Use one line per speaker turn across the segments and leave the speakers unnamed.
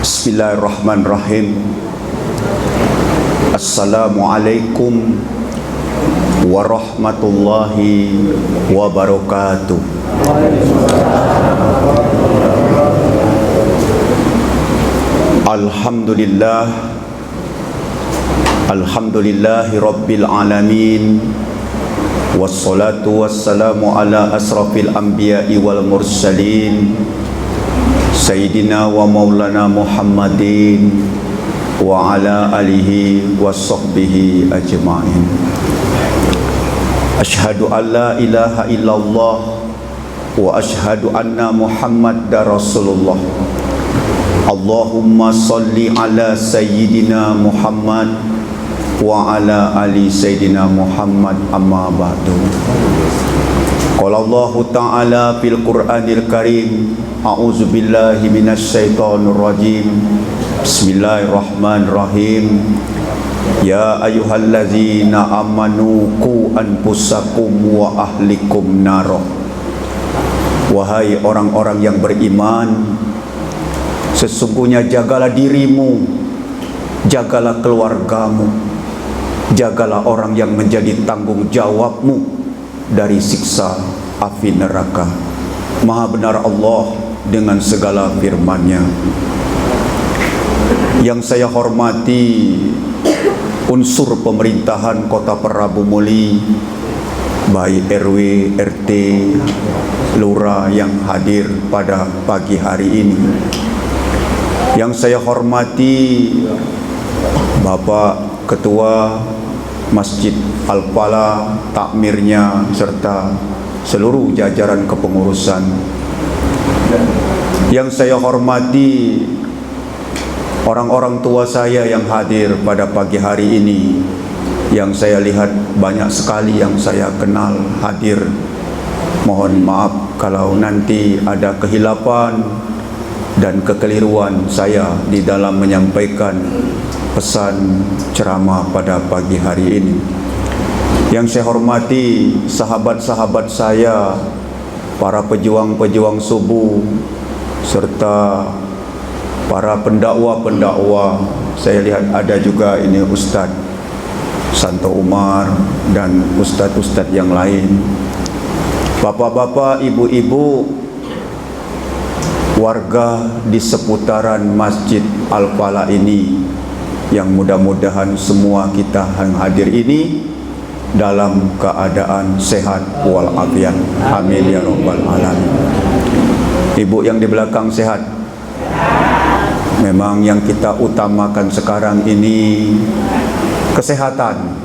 Bismillahirrahmanirrahim. Assalamualaikum warahmatullahi wabarakatuh. Alhamdulillah, alhamdulillahi rabbil alamin. Wassalatu wassalamu ala asrafil anbiya'i wal mursalin, Sayyidina wa maulana Muhammadin wa ala alihi wa sahbihi ajma'in. Ashhadu an la ilaha illallah wa ashhadu anna Muhammadar Rasulullah. Allahumma salli ala Sayyidina Muhammad wa ala ali Sayyidina Muhammad, amma ba'du. Qala Allah Ta'ala fil Qur'anil Karim, a'udzu billahi minasy syaithanir rajim. Bismillahirrahmanirrahim. Ya ayyuhallazina amanu qu anfusakum wa ahlikum nar. Wahai orang-orang yang beriman, sesungguhnya jagalah dirimu, jagalah keluargamu, jagalah orang yang menjadi tanggung jawabmu dari siksa api neraka. Maha benar Allah dengan segala firman-Nya. Yang saya hormati unsur pemerintahan Kota Prabu Muli, baik RW, RT, Lurah yang hadir pada pagi hari ini. Yang saya hormati Bapak Ketua Masjid Al-Falah, takmirnya serta seluruh jajaran kepengurusan. Yang saya hormati orang-orang tua saya yang hadir pada pagi hari ini, yang saya lihat banyak sekali yang saya kenal hadir. Mohon maaf kalau nanti ada kehilapan dan kekeliruan saya di dalam menyampaikan pesan ceramah pada pagi hari ini. Yang saya hormati sahabat-sahabat saya, para pejuang-pejuang subuh, serta para pendakwa-pendakwa. Saya lihat ada juga ini Ustaz Santo Umar dan ustaz-ustaz yang lain. Bapak-bapak, ibu-ibu, warga di seputaran Masjid Al-Falah ini, yang mudah-mudahan semua kita yang hadir ini dalam keadaan sehat walafiat. Amin ya rabbal alamin. Ibu yang di belakang sehat? Memang yang kita utamakan sekarang ini kesehatan.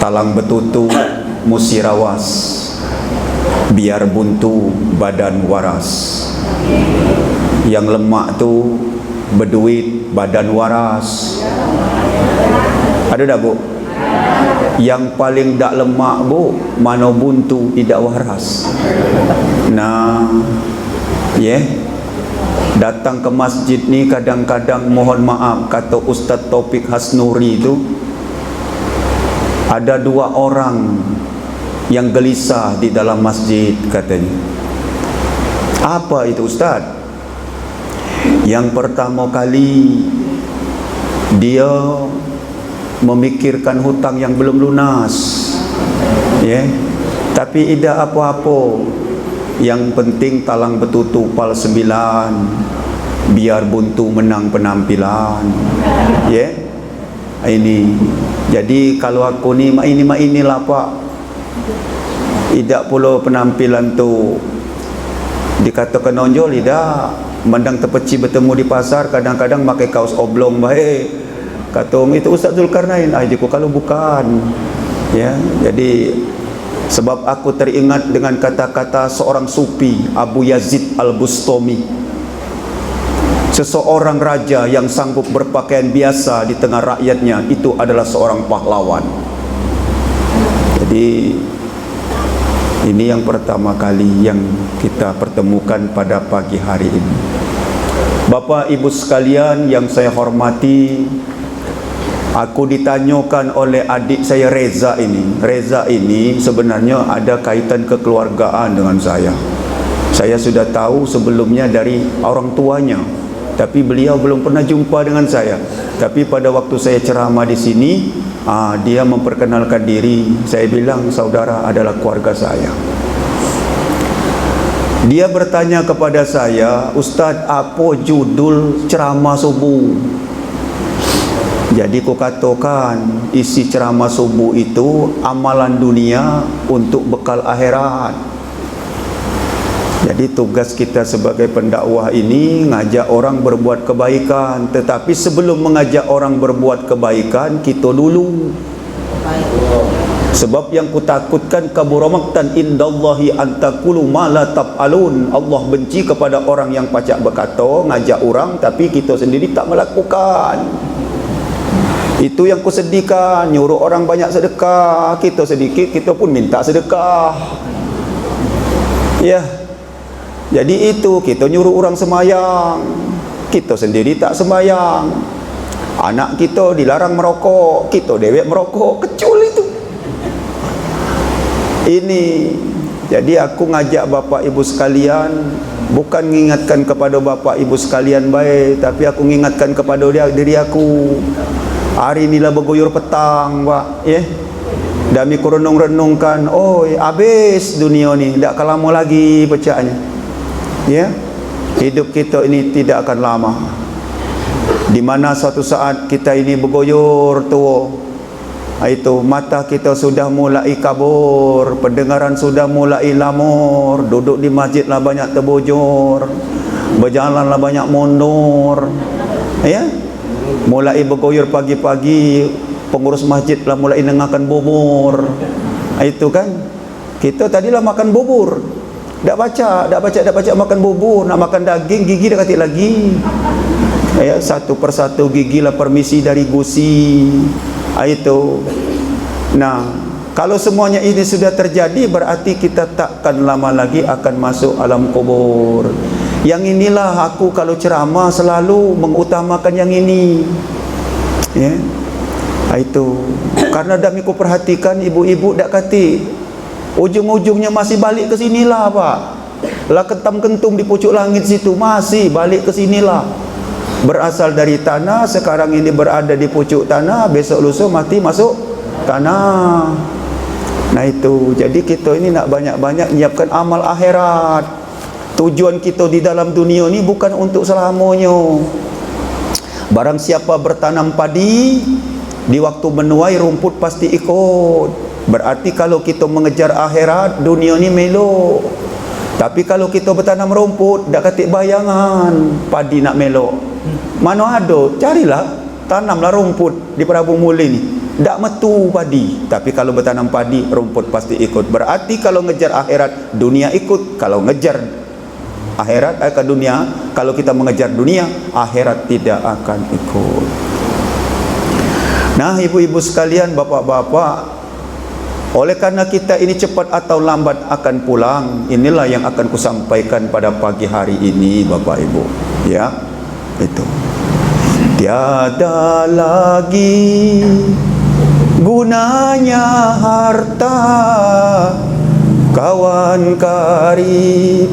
Talang betutu musirawas, biar buntu badan waras. Yang lemak tu berduit badan waras. Ada tak bu? Yang paling tak lemak bu, mano buntu tidak waras. Nah, datang ke masjid ni kadang-kadang mohon maaf, kata Ustaz Taufik Hasnuri itu, ada dua orang yang gelisah di dalam masjid katanya. Apa itu Ustaz? Yang pertama kali dia memikirkan hutang yang belum lunas, tapi tidak apa-apa. Yang penting talang betutu pal 9, biar buntu menang penampilan. Ini. Jadi kalau aku ni inilah Pak, tidak pula penampilan tu dikatakan nonjol, tidak. Mandang terpeci bertemu di pasar, kadang-kadang pakai kaos oblong baik. Kata itu Ustaz Zulkarnain aja kalau bukan. Jadi sebab aku teringat dengan kata-kata seorang sufi, Abu Yazid Al-Bustami. Seseorang raja yang sanggup berpakaian biasa di tengah rakyatnya, itu adalah seorang pahlawan. Jadi ini yang pertama kali yang kita pertemukan pada pagi hari ini. Bapak Ibu sekalian yang saya hormati, aku ditanyakan oleh adik saya Reza ini. Reza ini sebenarnya ada kaitan kekeluargaan dengan saya. Saya sudah tahu sebelumnya dari orang tuanya. tapi beliau belum pernah jumpa dengan saya. Tapi pada waktu saya ceramah di sini, dia memperkenalkan diri. Saya bilang, saudara adalah keluarga saya. Dia bertanya kepada saya, Ustaz, apa judul ceramah subuh? Jadi ku katakan, isi ceramah subuh itu amalan dunia untuk bekal akhirat. Jadi tugas kita sebagai pendakwah ini ngajak orang berbuat kebaikan. Tetapi sebelum mengajak orang berbuat kebaikan, kita dulu. Sebab yang kutakutkan kaburamaktan indallahi antakulu ma la taf'alun. Allah benci kepada orang yang pacak berkata, ngajak orang tapi kita sendiri tak melakukan. Itu yang kusedihkan. Nyuruh orang banyak sedekah, kita sedikit, kita pun minta sedekah. Ya. Jadi itu, kita nyuruh orang semayang, kita sendiri tak semayang. Anak kita dilarang merokok, kita dewek merokok, kecul itu. Ini, jadi aku ngajak bapak ibu sekalian, bukan mengingatkan kepada bapak ibu sekalian baik, tapi aku mengingatkan kepada diri aku. Hari inilah berguyur petang, Pak, ya. Dami ku renung-renungkan, oh, habis dunia ni, tak lama lagi pecahnya. Ya, hidup kita ini tidak akan lama. Di mana suatu saat kita ini bergoyor tua, itu mata kita sudah mulai kabur, pendengaran sudah mulai lamur, duduk di masjidlah banyak terbujur, berjalanlah banyak mundur, ya. Mulai bergoyor pagi-pagi, pengurus masjidlah mulai dengarkan bubur. Itu kan, kita tadilah makan bubur. Dak baca makan bubur, nak makan daging, gigi dah katik lagi. Ya, satu persatu gigi lah permisi dari gusi. Itu. Nah, kalau semuanya ini sudah terjadi, berarti kita takkan lama lagi akan masuk alam kubur. Yang inilah aku kalau ceramah selalu mengutamakan yang ini. Ya. Itu. Karena dah aku perhatikan ibu-ibu dak katik ujung-ujungnya masih balik ke sinilah, Pak. Lah kentam-kentum di pucuk langit situ, masih balik ke sinilah. Berasal dari tanah, sekarang ini berada di pucuk tanah, besok lusa mati masuk tanah. Nah itu, jadi kita ini nak banyak-banyak menyiapkan amal akhirat. Tujuan kita di dalam dunia ini bukan untuk selamanya. Barang siapa bertanam padi, di waktu menuai rumput pasti ikut. Berarti kalau kita mengejar akhirat, dunia ni melok. Tapi kalau kita bertanam rumput, dak katik bayangan padi nak melok. Mana ada? Carilah, tanamlah rumput di Prabu Muli ni. Dak metu padi. Tapi kalau bertanam padi, rumput pasti ikut. Berarti kalau ngejar akhirat, dunia ikut. Kalau ngejar akhirat ke dunia, kalau kita mengejar dunia, akhirat tidak akan ikut. Nah, ibu-ibu sekalian, bapak-bapak, oleh karena kita ini cepat atau lambat akan pulang, inilah yang akan kusampaikan pada pagi hari ini, Bapak Ibu. Ya, itu. Tiada lagi gunanya harta, kawan karib,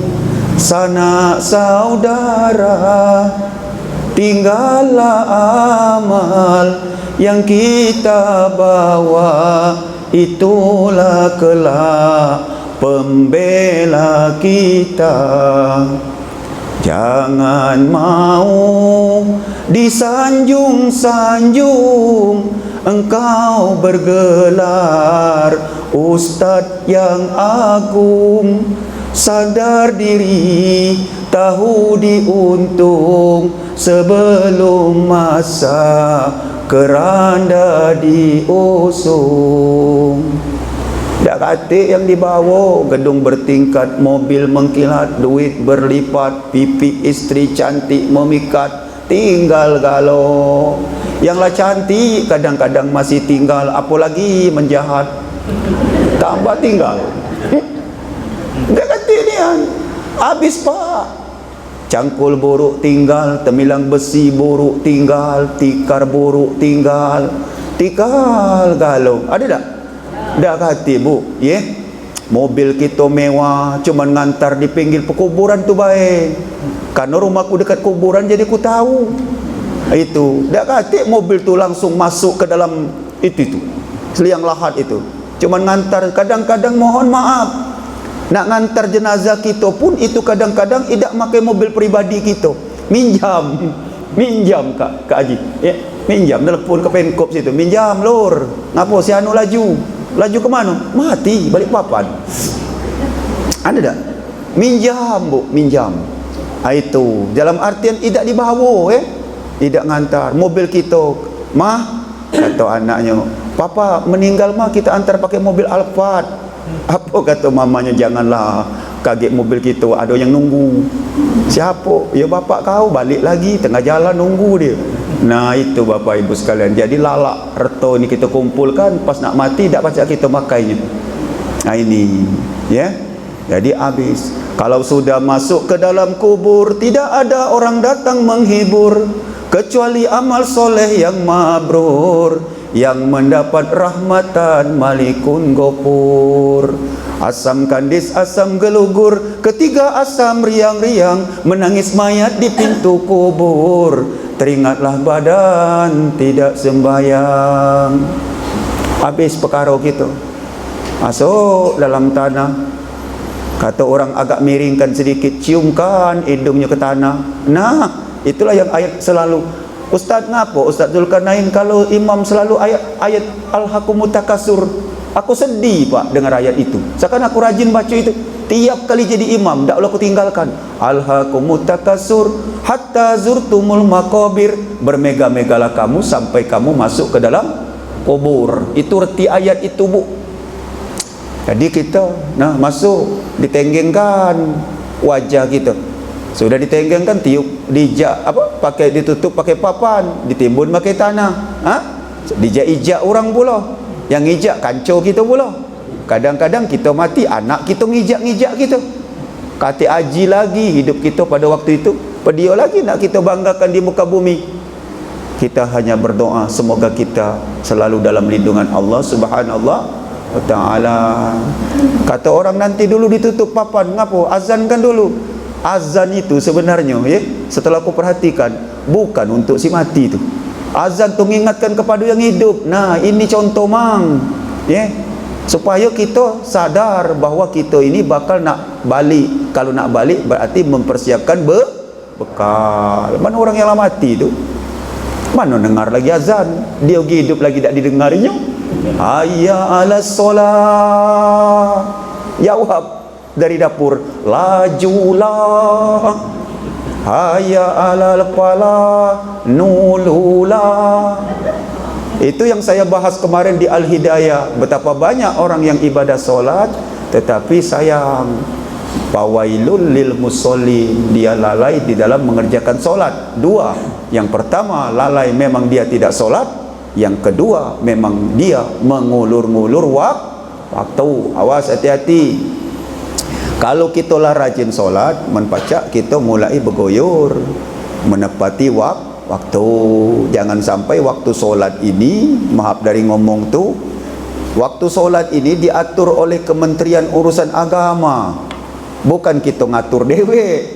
sanak saudara, tinggallah amal yang kita bawa, itulah kelak pembela kita. Jangan mau disanjung-sanjung engkau bergelar Ustadz yang agung. Sadar diri, tahu diuntung sebelum masa keranda diusung. Tak katik yang dibawa, gedung bertingkat, mobil mengkilat, duit berlipat, pipi istri cantik memikat, tinggal galau. Yang lah cantik kadang-kadang masih tinggal, apalagi menjahat, tambah tinggal. Tak katik ni kan, habis pak. Cangkul buruk tinggal, temilang besi buruk tinggal, tikar buruk tinggal, tikal galau. Ada tak? Dak hati bu, ya. mobil kita mewah, cuman ngantar di pinggir pekuburan tu baik. Karena rumahku dekat kuburan jadi ku tahu. Itu, dak katik mobil tu langsung masuk ke dalam itu liang lahat itu. Cuman ngantar, kadang-kadang mohon maaf, nak ngantar jenazah kita pun itu kadang-kadang tidak pakai mobil pribadi kita. Minjam Kak Haji. Ya, minjam telepon ke Penkop situ. Minjam lor. Ngapo si anu laju? Laju ke mana? Mati balik papan. Ada tak? Minjam Bu, minjam. Itu dalam artian tidak dibawa tidak ngantar mobil kita. Mah, kata anaknya, papa meninggal mah kita antar pakai mobil Alphard. Apa kata mamanya, janganlah kaget mobil kita ada yang nunggu. Siapa? Ya bapak kau, balik lagi tengah jalan nunggu dia. Nah itu bapak ibu sekalian, jadi lalak reto ni kita kumpulkan, pas nak mati tak pacak kita makainya. Nah ini ya, jadi habis. Kalau sudah masuk ke dalam kubur, tidak ada orang datang menghibur kecuali amal soleh yang mabrur, yang mendapat rahmatan Malikun Ghafur. Asam kandis, asam gelugur, ketiga asam riang-riang, menangis mayat di pintu kubur. Teringatlah badan tidak sembayang. Habis perkara gitu, masuk dalam tanah. Kata orang agak miringkan sedikit, ciumkan hidungnya ke tanah. Nah, itulah yang ayat selalu. Ustaz ngapo? Ustaz Zulkarnain kalau imam selalu ayat Alhaakumut Takasur. Aku sedih Pak dengar ayat itu. Sekarang aku rajin baca itu. Tiap kali jadi imam, tak boleh aku tinggalkan. Alhaakumut Takasur hatta zurtumul maqabir. Bermega-megalah kamu sampai kamu masuk ke dalam kubur. Itu erti ayat itu Bu. Jadi kita masuk, ditenggengkan wajah kita. Sudah ditenggengkan, tiup dijak pakai ditutup pakai papan, ditimbun pakai tanah. Dijak-ijak orang pula. Yang ijak kancau kita pula. Kadang-kadang kita mati, anak kita ngijak-ngijak kita. Kata haji lagi hidup kita pada waktu itu. Pedia lagi nak kita banggakan di muka bumi. Kita hanya berdoa semoga kita selalu dalam lindungan Allah Subhanahu wa ta'ala. Kata orang nanti dulu ditutup papan, ngapo? Azankan dulu. Azan itu sebenarnya setelah aku perhatikan bukan untuk si mati itu. Azan tu mengingatkan kepada yang hidup. Nah, ini contoh mang. Supaya kita sadar bahawa kita ini bakal nak balik. Kalau nak balik berarti mempersiapkan bekal. Mana orang yang lama mati tu? Mana dengar lagi azan? Dia hidup lagi tak didengarnya. Hayya 'alas solah. Jawab dari dapur, lajulah. Hayya 'alal falah, nululah. Itu yang saya bahas kemarin di Al-Hidayah. Betapa banyak orang yang ibadah solat tetapi sayang, fawailul lil musallin, dia lalai di dalam mengerjakan solat. Dua, yang pertama lalai memang dia tidak solat, yang kedua memang dia mengulur-ngulur waktu. Awas, hati-hati. Kalau kita lah rajin solat, menpacak kita mulai bergoyor menepati waktu. Jangan sampai waktu solat ini, maaf dari ngomong tu, waktu solat ini diatur oleh Kementerian Urusan Agama, bukan kita ngatur dewe.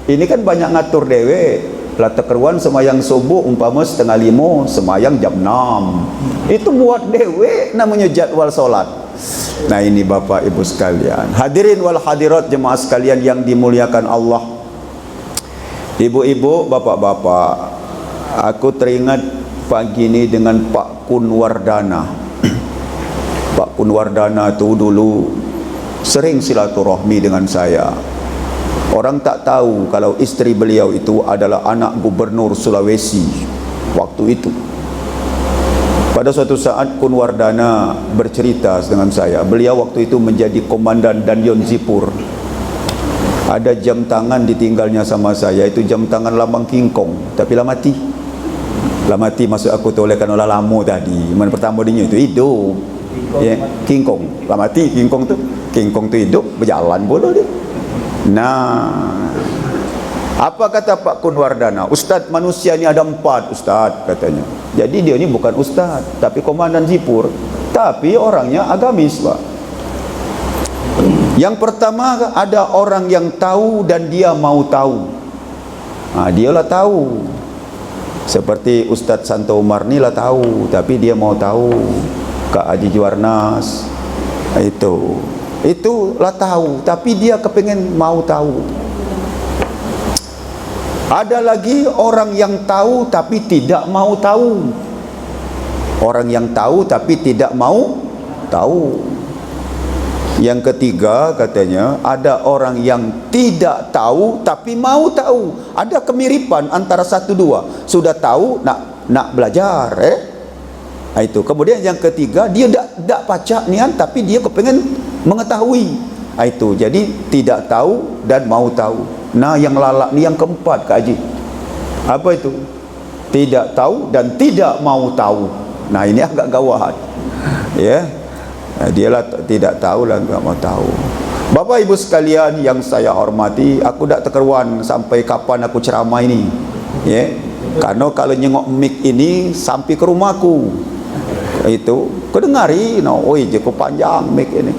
Ini kan banyak ngatur dewe. Lah keruan semayang subuh umpama 4:30, semayang jam 6. Itu buat dewe namanya jadwal solat. Nah ini Bapak Ibu sekalian, hadirin wal hadirat jemaah sekalian yang dimuliakan Allah, ibu-ibu, bapak-bapak, aku teringat pagi ini dengan Pak Kunwardana. Pak Kunwardana itu dulu sering silaturahmi dengan saya. Orang tak tahu kalau istri beliau itu adalah anak gubernur Sulawesi waktu itu. Pada suatu saat Kunwardana bercerita dengan saya, beliau waktu itu menjadi komandan Danyon Zipur. Ada jam tangan ditinggalnya sama saya, itu jam tangan lambang King Kong, tapi lah mati. Lah mati maksud aku tu oleh kerana lama tadi. Mana pertama dia itu hidup. King Kong. Lah mati King Kong tu. King Kong tu hidup, berjalan pula dia. Nah, apa kata Pak Kunwardana? Ustaz, manusia ni ada 4 Ustaz katanya. Jadi dia ni bukan Ustaz, tapi komandan Zipur, tapi orangnya agamis Pak. Yang pertama, ada orang yang tahu dan dia mau tahu. Dialah tahu. Seperti Ustaz Santo Umar ni lah tahu, tapi dia mau tahu. Kak Haji Juarnas, itulah tahu, tapi dia kepengen mau tahu. Ada lagi orang yang tahu tapi tidak mau tahu. Orang yang tahu tapi tidak mau tahu. Yang ketiga katanya, ada orang yang tidak tahu tapi mau tahu. Ada kemiripan antara satu dua. Sudah tahu nak belajar, itu. Kemudian yang ketiga, dia tak pacak nian tapi dia kepengen mengetahui. Itu. Jadi tidak tahu dan mau tahu. Yang lalak ni yang keempat, Kak Haji. Apa itu? Tidak tahu dan tidak mau tahu. Ini agak gawat. Ya. Dialah tidak tahu dan tidak mau tahu. Bapak Ibu sekalian yang saya hormati, aku tak terkeruan sampai kapan aku ceramah ini. Ya. Karena kalau nyengok mic ini sampai ke rumahku. Itu, kau dengari, oi, je kau panjang mic ini.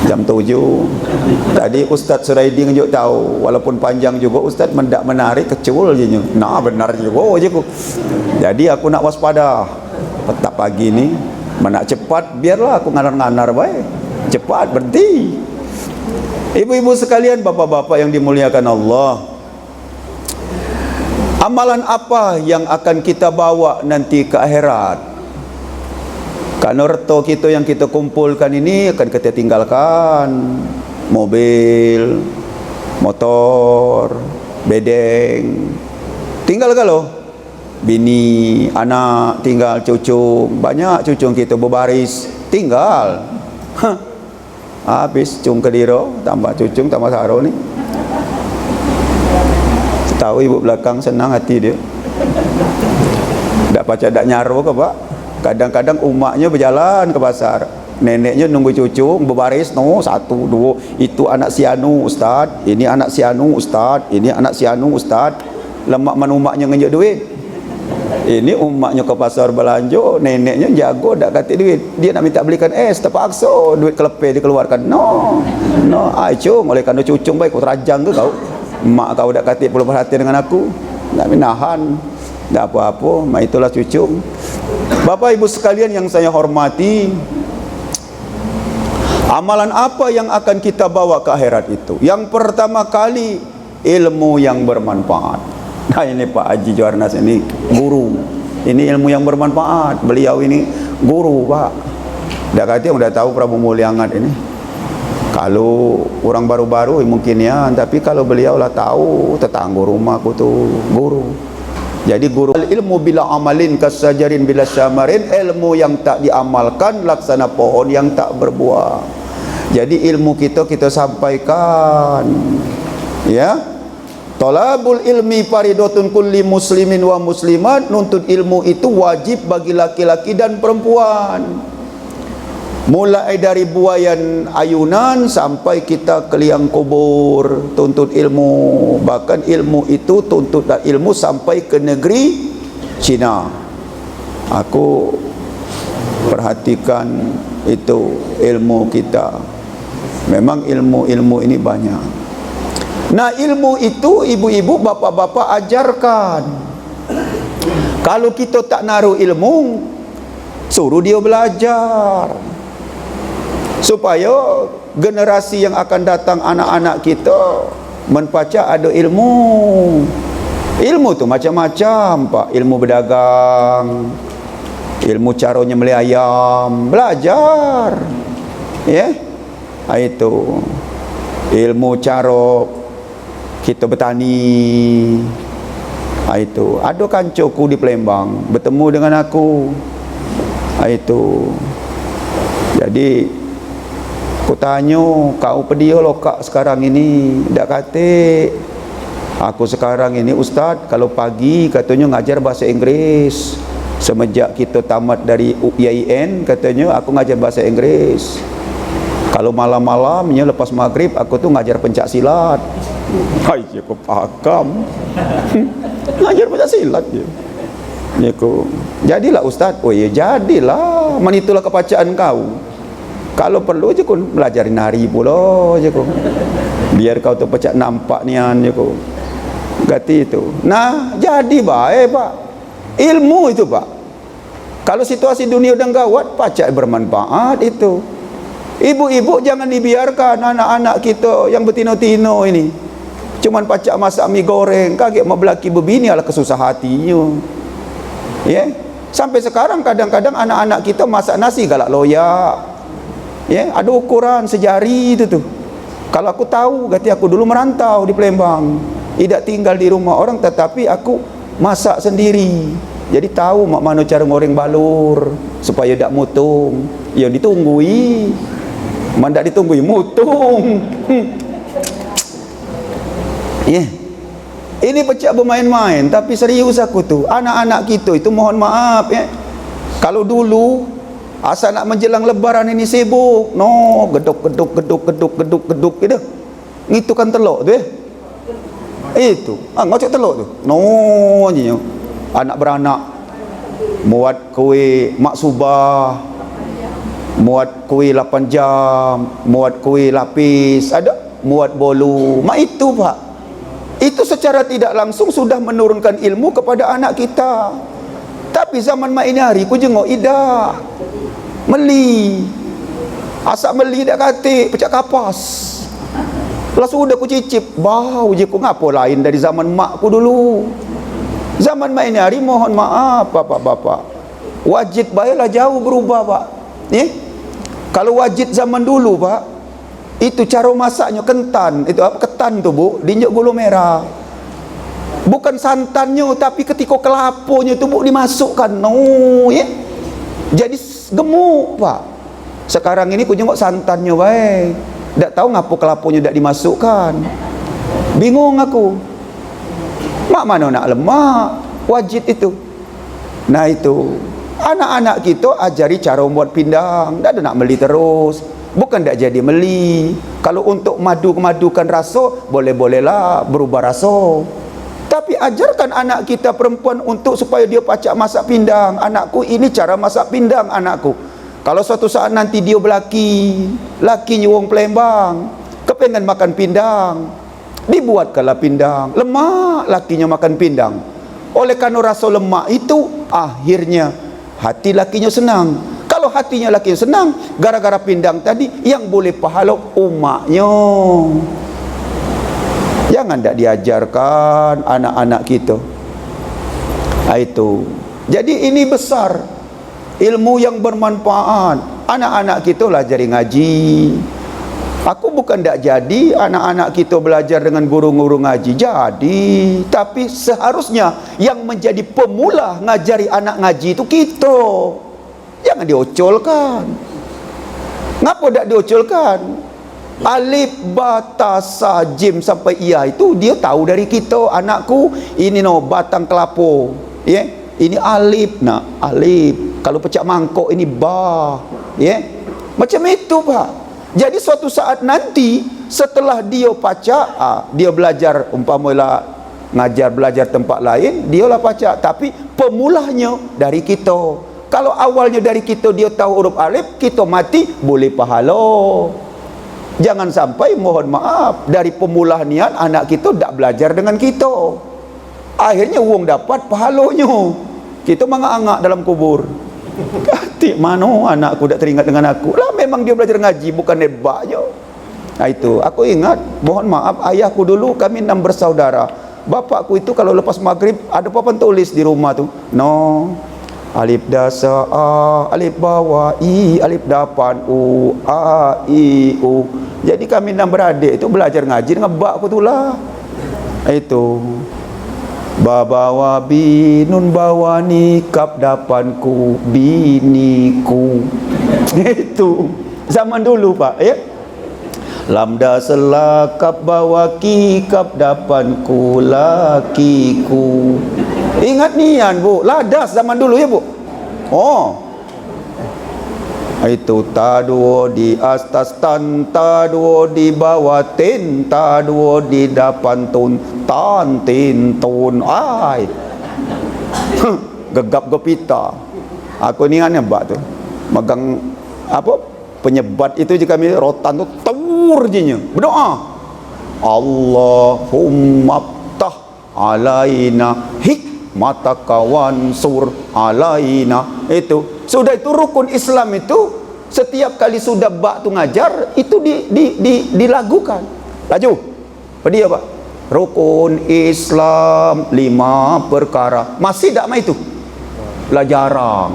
Jam 7. Tadi Ustaz Suraidi juga tahu, walaupun panjang juga Ustaz mendak menarik kecul je. Benar juga je aku. Jadi aku nak waspada. Petang pagi ni, nak cepat biarlah aku nganar-nganar baik. Cepat berhenti. Ibu-ibu sekalian, bapak-bapak yang dimuliakan Allah. Amalan apa yang akan kita bawa nanti ke akhirat? Karena reto kita yang kita kumpulkan ini akan kita tinggalkan. Mobil, motor, bedeng, tinggal kalau bini, anak, tinggal cucu. Banyak cucu kita berbaris, tinggal. Habis cung kediro, tambah cucung, tambah saro ni. Tahu ibu belakang senang hati dia. Tak pacak tak nyaru ke pak? Kadang-kadang umaknya berjalan ke pasar, neneknya nunggu cucu berbaris, satu dua, itu anak si anu ustaz, ini anak si anu ustaz, ini anak si anu ustaz. Lemak man umaknya ngenjuk duit. Ini umaknya ke pasar belanja, neneknya jago dak kata duit. Dia nak minta belikan es, terpaksa duit kelepeh dikeluarkan. Ai cung, oleh kerana cucung baik kau terajang ke kau? Mak kau dak kata perlu perhatian dengan aku. Nak menahan. Tak apa-apa, itulah cucung. Bapak Ibu sekalian yang saya hormati, amalan apa yang akan kita bawa ke akhirat itu? Yang pertama kali, ilmu yang bermanfaat. Ini Pak Haji Juarnas ini guru. Ini ilmu yang bermanfaat. Beliau ini guru, Pak. Dah kata yang dah tahu Prabu Mulyangat ini. Kalau orang baru-baru mungkin ya, tapi kalau beliau lah tahu, tetangga rumahku tu guru. Jadi guru ilmu bila amalin kasajarin bila syamarin, ilmu yang tak diamalkan laksana pohon yang tak berbuah. Jadi ilmu kita sampaikan, ya. Talabul ilmi faridotun kulli muslimin wa muslimat. Nuntut ilmu itu wajib bagi laki-laki dan perempuan. Mulai dari buayan ayunan sampai kita ke liang kubur, tuntut ilmu. Bahkan ilmu itu tuntut ilmu sampai ke negeri Cina. Aku perhatikan itu ilmu kita. Memang ilmu-ilmu ini banyak. Nah, ilmu itu ibu-ibu, bapak-bapak ajarkan. Kalau kita tak naruh ilmu, suruh dia belajar. Supaya generasi yang akan datang, anak-anak kita menpaca ada ilmu. Ilmu tu macam-macam, Pak. Ilmu berdagang, ilmu caranya melih ayam, belajar. Ya. Itu. Ilmu cara kita bertani. Itu. Ada kancoku di Palembang bertemu dengan aku. Itu. Jadi aku tanya, kau pedia lo kak sekarang ini? Tak kata, aku sekarang ini ustaz, kalau pagi katanya ngajar bahasa Inggeris. Semenjak kita tamat dari UIN, katanya aku ngajar bahasa Inggeris. Kalau malam-malamnya lepas maghrib, aku tu ngajar pencak silat. Hai, aku paham. Ngajar pencak silat je. Jadilah ustaz. Oh ya, jadilah. Manitulah kepacaan kau. Kalau perlu je kun belajar nari pula je kun, biar kau tu pecak nampak nian je kun, gati itu. Nah jadi baik pak, ilmu itu pak. Kalau situasi dunia udah gawat, pacak bermanfaat itu. Ibu-ibu jangan dibiarkan anak-anak kita yang betino-tino ini cuman pacak masak mie goreng, kaget mau belaki bebini ala kesusah hatinya. Ya, sampai sekarang kadang-kadang anak-anak kita masak nasi galak loyak. Ya, ada ukuran sejari itu tuh. Kalau aku tahu, gati aku dulu merantau di Palembang, tidak tinggal di rumah orang, tetapi aku masak sendiri. Jadi tahu mak mana cara goreng balur supaya tak mutung. Ya ditunggui. Mandak ditunggui mutung. Ya. Ini pecah bermain-main, tapi serius aku tuh. Anak-anak kita itu mohon maaf ya. Kalau dulu asal nak menjelang lebaran ini sibuk, no, geduk gitu. Itu kan telok tu ya. Itu, ngocok telok tu. No, anak beranak muat kuih mak subah, muat kuih 8 jam, muat kuih lapis, ada muat bolu. Mak itu pak. Itu secara tidak langsung sudah menurunkan ilmu kepada anak kita. Tapi zaman mak ini hari ku jengok idak meli asak meli dak katik pecak kapas. Lah sudah ku cicip bau je ku ngapo lain dari zaman mak ku dulu. Zaman mak ini hari mohon maaf bapak-bapak, wajib baiklah jauh berubah pak. Kalau wajib zaman dulu pak, itu cara masaknya kentan, itu apa ketan tu bu, dinjok gula merah. Bukan santannya, tapi ketika kelaponya tu bu dimasukkan, no, ya. Jadi gemuk pak. Sekarang ini ku jengok santannya baik, tak tahu ngapa kelaponya tak dimasukkan. Bingung aku. Mak mana nak lemak, wajib itu. Nah itu, anak-anak kita ajari cara buat pindang, tak ada nak beli terus. Bukan tak jadi meli. Kalau untuk madukan rasa, boleh-bolehlah berubah rasa. Tapi ajarkan anak kita perempuan untuk supaya dia pacak masak pindang. Anakku, ini cara masak pindang anakku. Kalau suatu saat nanti dia lakinya wong Palembang, kepengen makan pindang, dibuatkanlah pindang. Lemak lakinya makan pindang. Oleh karena rasa lemak itu, akhirnya hati lakinya senang. Kalau hatinya laki senang gara-gara pindang tadi, yang boleh pahala umaknya. Jangan tak diajarkan anak-anak kita. Itu. Jadi ini besar ilmu yang bermanfaat. Anak-anak kita lah jari ngaji. Aku bukan tak jadi anak-anak kita belajar dengan guru-guru ngaji, jadi. Tapi seharusnya yang menjadi pemula ngajari anak ngaji itu kita. Jangan diocolkan. Ngapa tak diocolkan? Alif, ba, ta, sa, jim sampai iya itu dia tahu dari kita. Anakku, ini no batang kelapo. Ya, ini alif nak, alif. Kalau pecah mangkok ini ba. Ya. Macam itu, Pak. Jadi suatu saat nanti setelah dia pacak, dia belajar umpamanya ngajar belajar tempat lain, dialah pacak, tapi pemulahnya dari kita. Kalau awalnya dari kita dia tahu huruf alif, kita mati boleh pahala. Jangan sampai mohon maaf dari pemula niat anak kita tak belajar dengan kita. Akhirnya wong dapat pahalanya. Kita mangak-angak dalam kubur. Kati mana anakku tak teringat dengan aku. Lah memang dia belajar ngaji bukan hebatnya. Nah itu, aku ingat, mohon maaf ayahku dulu kami 6 bersaudara. Bapakku itu kalau lepas maghrib ada papan tulis di rumah tu. No. Alif dasa a, alif bawah i, alif dapan u, a i u. Jadi kami 6 beradik itu belajar ngaji dengan bakku tu lah. Itu ba bawa bi nun bawa ni kap dapanku biniku. Itu zaman dulu Pak ya. Lamda selakap bawa ki kap dapanku lakiku. Ingat nian bu, ladas zaman dulu ya bu. Oh, itu taduo di atas tan, taduo di bawah tin, taduo di depan tun, tan tin tun, ay, gegap gepita. Aku ni kan bak tu, megang apa penyebat itu je kami rotan tu tur je berdoa, Allahumma ftah alaina hikmataka wansur alaina. Itu sudah, itu rukun Islam. Itu setiap kali sudah bak tu ngajar itu dilagukan. Laju apa dia pak? Rukun Islam 5 perkara. Masih tak mai itu? Lah jarang.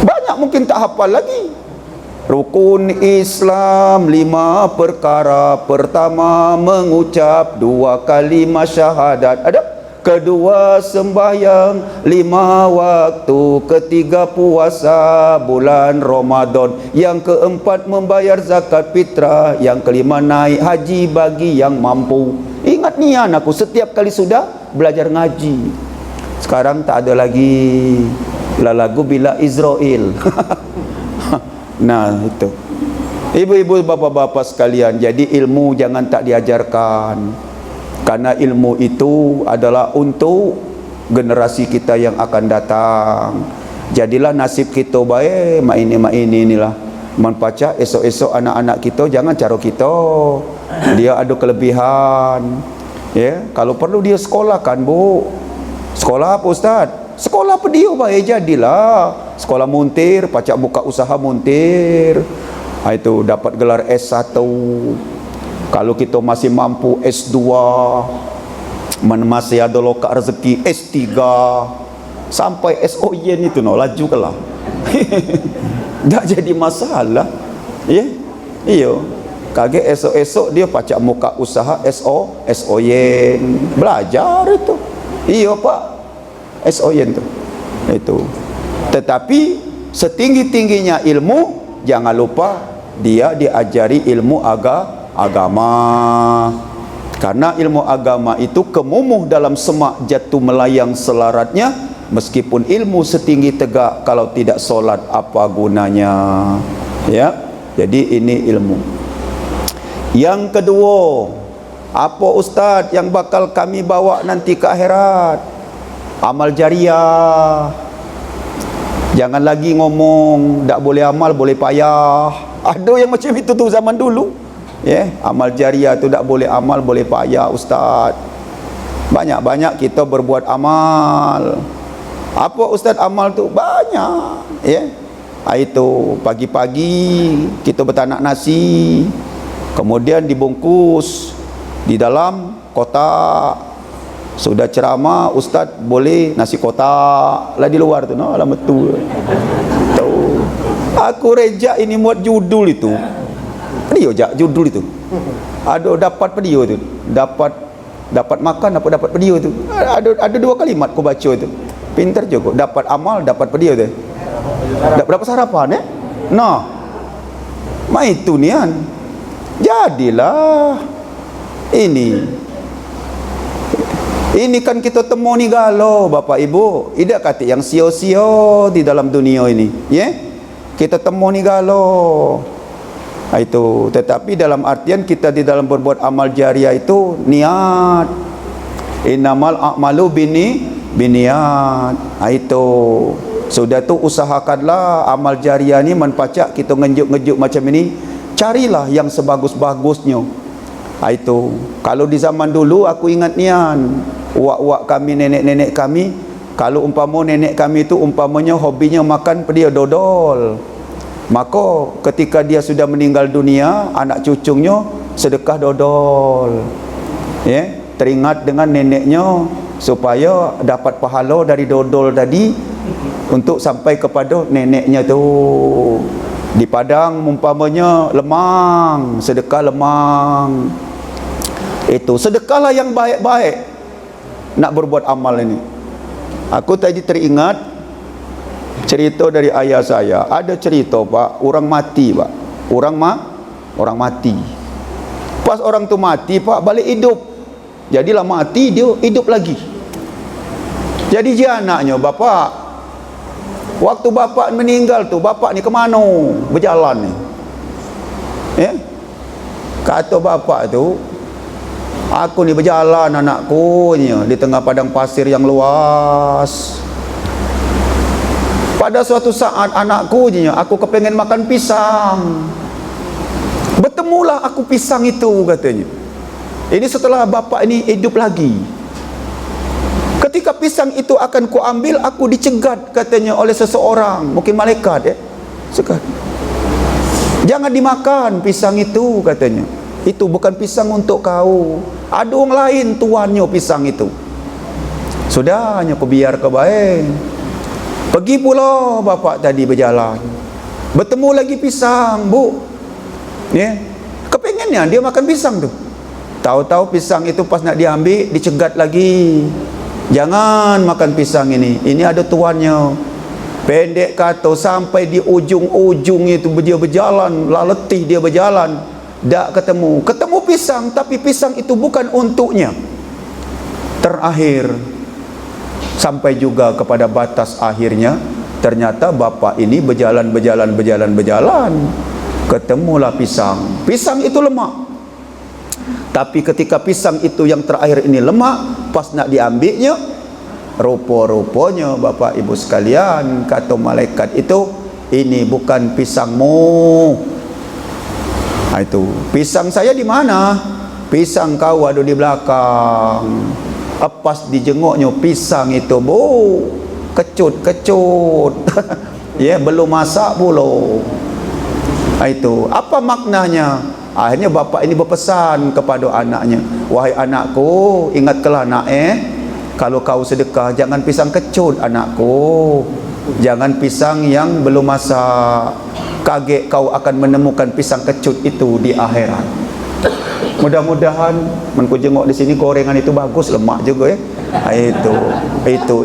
Banyak mungkin tak hafal lagi. Rukun Islam 5 perkara. Pertama mengucap 2 kalimat syahadat. Ada? Kedua sembahyang 5 waktu. Ketiga puasa bulan Ramadan. Yang keempat membayar zakat fitrah. Yang kelima naik haji bagi yang mampu. Ingat nian aku setiap kali sudah belajar ngaji. Sekarang tak ada lagi lagu bila Israel. Nah itu, ibu-ibu bapak-bapak sekalian, jadi ilmu jangan tak diajarkan. Karena ilmu itu adalah untuk generasi kita yang akan datang. Jadilah nasib kita baik, mak ini inilah. Mempaca esok-esok anak-anak kita jangan cara kita. Dia ada kelebihan. Ya, kalau perlu dia sekolahkan, Bu. Sekolah apa Ustaz? Sekolah apa dia baik jadilah. Sekolah muntir, pacak buka usaha muntir. Itu dapat gelar S1. Kalau kita masih mampu S2, masih ada lokak rezeki S3 sampai SOY itu laju ke lah. Tak jadi masalah. Ya. Iyo. Kage esok-esok dia pacak muka usaha SOY. Belajar itu. Iyo Pak. SOY itu. Itu. Tetapi setinggi-tingginya ilmu, jangan lupa dia diajari ilmu agama. Karena ilmu agama itu kemumuh dalam semak jatuh melayang selaratnya. Meskipun ilmu setinggi tegak, kalau tidak solat apa gunanya? Ya. Jadi ini ilmu. Yang kedua, apa Ustaz yang bakal kami bawa nanti ke akhirat? Amal jariah. Jangan lagi ngomong tak boleh amal, boleh payah. Ada yang macam itu tu zaman dulu. Ya, amal jariah tu tak boleh amal, boleh payah Ustaz. Banyak-banyak kita berbuat amal. Apa Ustaz amal tu? Banyak. Ya. Itu pagi-pagi kita bertanak nasi, kemudian dibungkus di dalam kotak. Sudah ceramah Ustaz boleh nasi kotak lah di luar tu, no, alam betul. Tahu. Aku rejak ini muat judul itu. Dia jak judul itu. Ada dapat video tu. Dapat makan apa dapat video tu. Ada 2 kalimat aku baca tu. Pintar juga. Dapat amal, dapat video tu. Dapat sarapan Nah. Mai itu nian. Jadilah ini kan kita temu ni galau Bapak Ibu. Tidak kata yang sio-sio di dalam dunia ini. Ya. Kita temu ni galau. Itu. Tetapi dalam artian kita di dalam berbuat amal jariah itu niat. Innamal a'malu biniat. Itu. Sudah tu usahakanlah amal jariah ni menpacak kita ngejuk-ngejuk macam ini. Carilah yang sebagus-bagusnya. Itu. Kalau di zaman dulu aku ingat nian, uak-uak kami, nenek-nenek kami, kalau umpama nenek kami itu umpamanya hobinya makan pedia dodol, maka ketika dia sudah meninggal dunia, anak cucunya sedekah dodol. Ya, teringat dengan neneknya supaya dapat pahala dari dodol tadi untuk sampai kepada neneknya tu. Di Padang umpamanya lemang, sedekah lemang. Itu sedekahlah yang baik-baik nak berbuat amal ini. Aku tadi teringat cerita dari ayah saya. Ada cerita Pak, orang mati Pak. Orang mati. Pas orang tu mati Pak, balik hidup. Jadilah mati, dia hidup lagi. Jadi dia anaknya, Bapak, waktu bapak meninggal tu, bapak ni ke mana? Berjalan ni. Ya? Kata bapak tu, aku ni berjalan anakku ni di tengah padang pasir yang luas. Pada suatu saat anakku aku kepengen makan pisang. Bertemulah aku pisang itu, katanya. Ini setelah bapak ini hidup lagi. Ketika pisang itu akan kuambil, aku dicegat, katanya, oleh seseorang, mungkin malaikat, cegat. Jangan dimakan pisang itu, katanya. Itu bukan pisang untuk kau. Ada orang lain tuannya pisang itu. Sudahnya aku biar ke baik. Pergi pula bapak tadi berjalan. Bertemu lagi pisang, bu. Kepengennya dia makan pisang tu. Tahu-tahu pisang itu pas nak diambil, dicegat lagi. Jangan makan pisang ini. Ini ada tuannya. Pendek kata, sampai di ujung-ujung itu dia berjalan, letih dia berjalan, tak ketemu pisang, tapi pisang itu bukan untuknya. Terakhir sampai juga kepada batas akhirnya, ternyata bapak ini berjalan, ketemulah pisang itu lemak. Tapi ketika pisang itu yang terakhir ini lemak, pas nak diambilnya, rupa-rupanya bapak ibu sekalian, kata malaikat itu, ini bukan pisangmu. Itu pisang saya di mana? Pisang kau ada di belakang. Pas dijenguknya pisang itu, bu, kecut belum masak pula. Itu apa maknanya? Akhirnya bapak ini berpesan kepada anaknya, wahai anakku, ingatlah nak, kalau kau sedekah, jangan pisang kecut, anakku. Jangan pisang yang belum masak. Kaget kau akan menemukan pisang kecut itu di akhirat. Mudah-mudahan menku jengok di sini gorengan itu bagus, lemak juga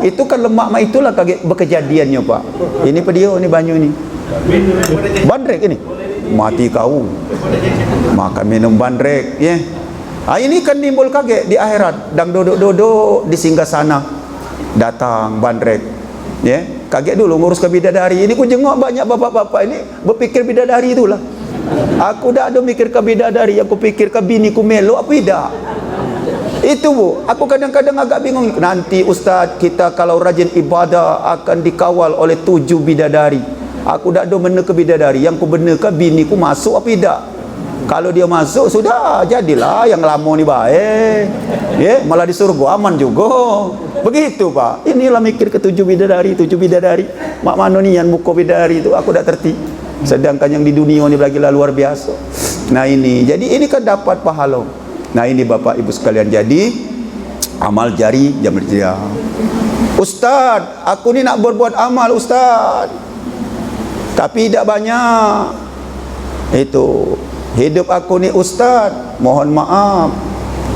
Itu kan lemak mah, itulah kaget berkejadiannya, Pak. Ini pedio, ini banyu ini. Bandrek ini. Mati kau. Makan minum bandrek, ini kan nimbul kaget di akhirat. Dan duduk-duduk di singgah sana, datang bandrek, kaget dulu ngurus ke bidadari. Ini ku jengok banyak bapak-bapak ini berpikir bidadari itulah. Aku dah ada mikir ke bidadari, aku pikir ke bini ku melo apa tidak. Itu, bu, aku kadang-kadang agak bingung. Nanti ustaz kita kalau rajin ibadah akan dikawal oleh 7 bidadari. Aku dah ada benda ke bidadari, yang ku benda ke bini ku masuk apa tidak. Kalau dia masuk, sudah jadilah yang lama ni baik. Malah di surga aman juga. Begitu, Pak. Inilah mikir ke 7 bidadari. Mak mana ni yang muka bidadari itu, aku dah terti. Sedangkan yang di dunia ni lagi luar biasa. Nah ini, jadi ini kan dapat pahala. Nah ini bapak ibu sekalian, jadi amal jari jamal jariah. Ustaz, aku ni nak berbuat amal, Ustaz, tapi tidak banyak. Itu hidup aku ni, Ustaz, mohon maaf,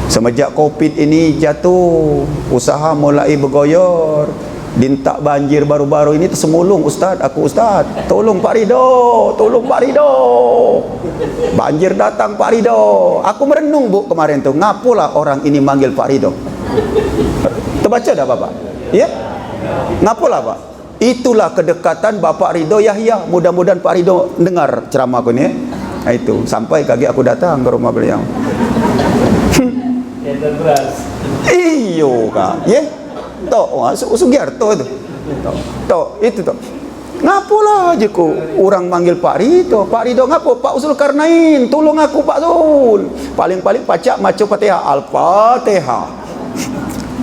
semenjak Covid ini jatuh, usaha mulai bergoyor. Dintak banjir baru-baru ini tersemulung, Ustaz, aku, Ustaz, tolong Pak Ridho, banjir datang Pak Ridho. Aku merenung, bu, kemarin tu, ngapalah orang ini manggil Pak Ridho. Terbaca dah Bapak? Ngapalah, Pak? Itulah kedekatan Bapak Ridho Yahya. Mudah-mudahan Pak Ridho dengar ceramah aku ni. Itu sampai kaget aku datang ke rumah beliau. Iyo kak, Sugiarto itu. Itu. Ngapalah aja ku orang manggil Pak Ridho. Pak Ridho ngapa? Pak Usul Karnain, tolong aku Pak Zul. Paling-paling pacak maco Fatihah, Al-Fatihah.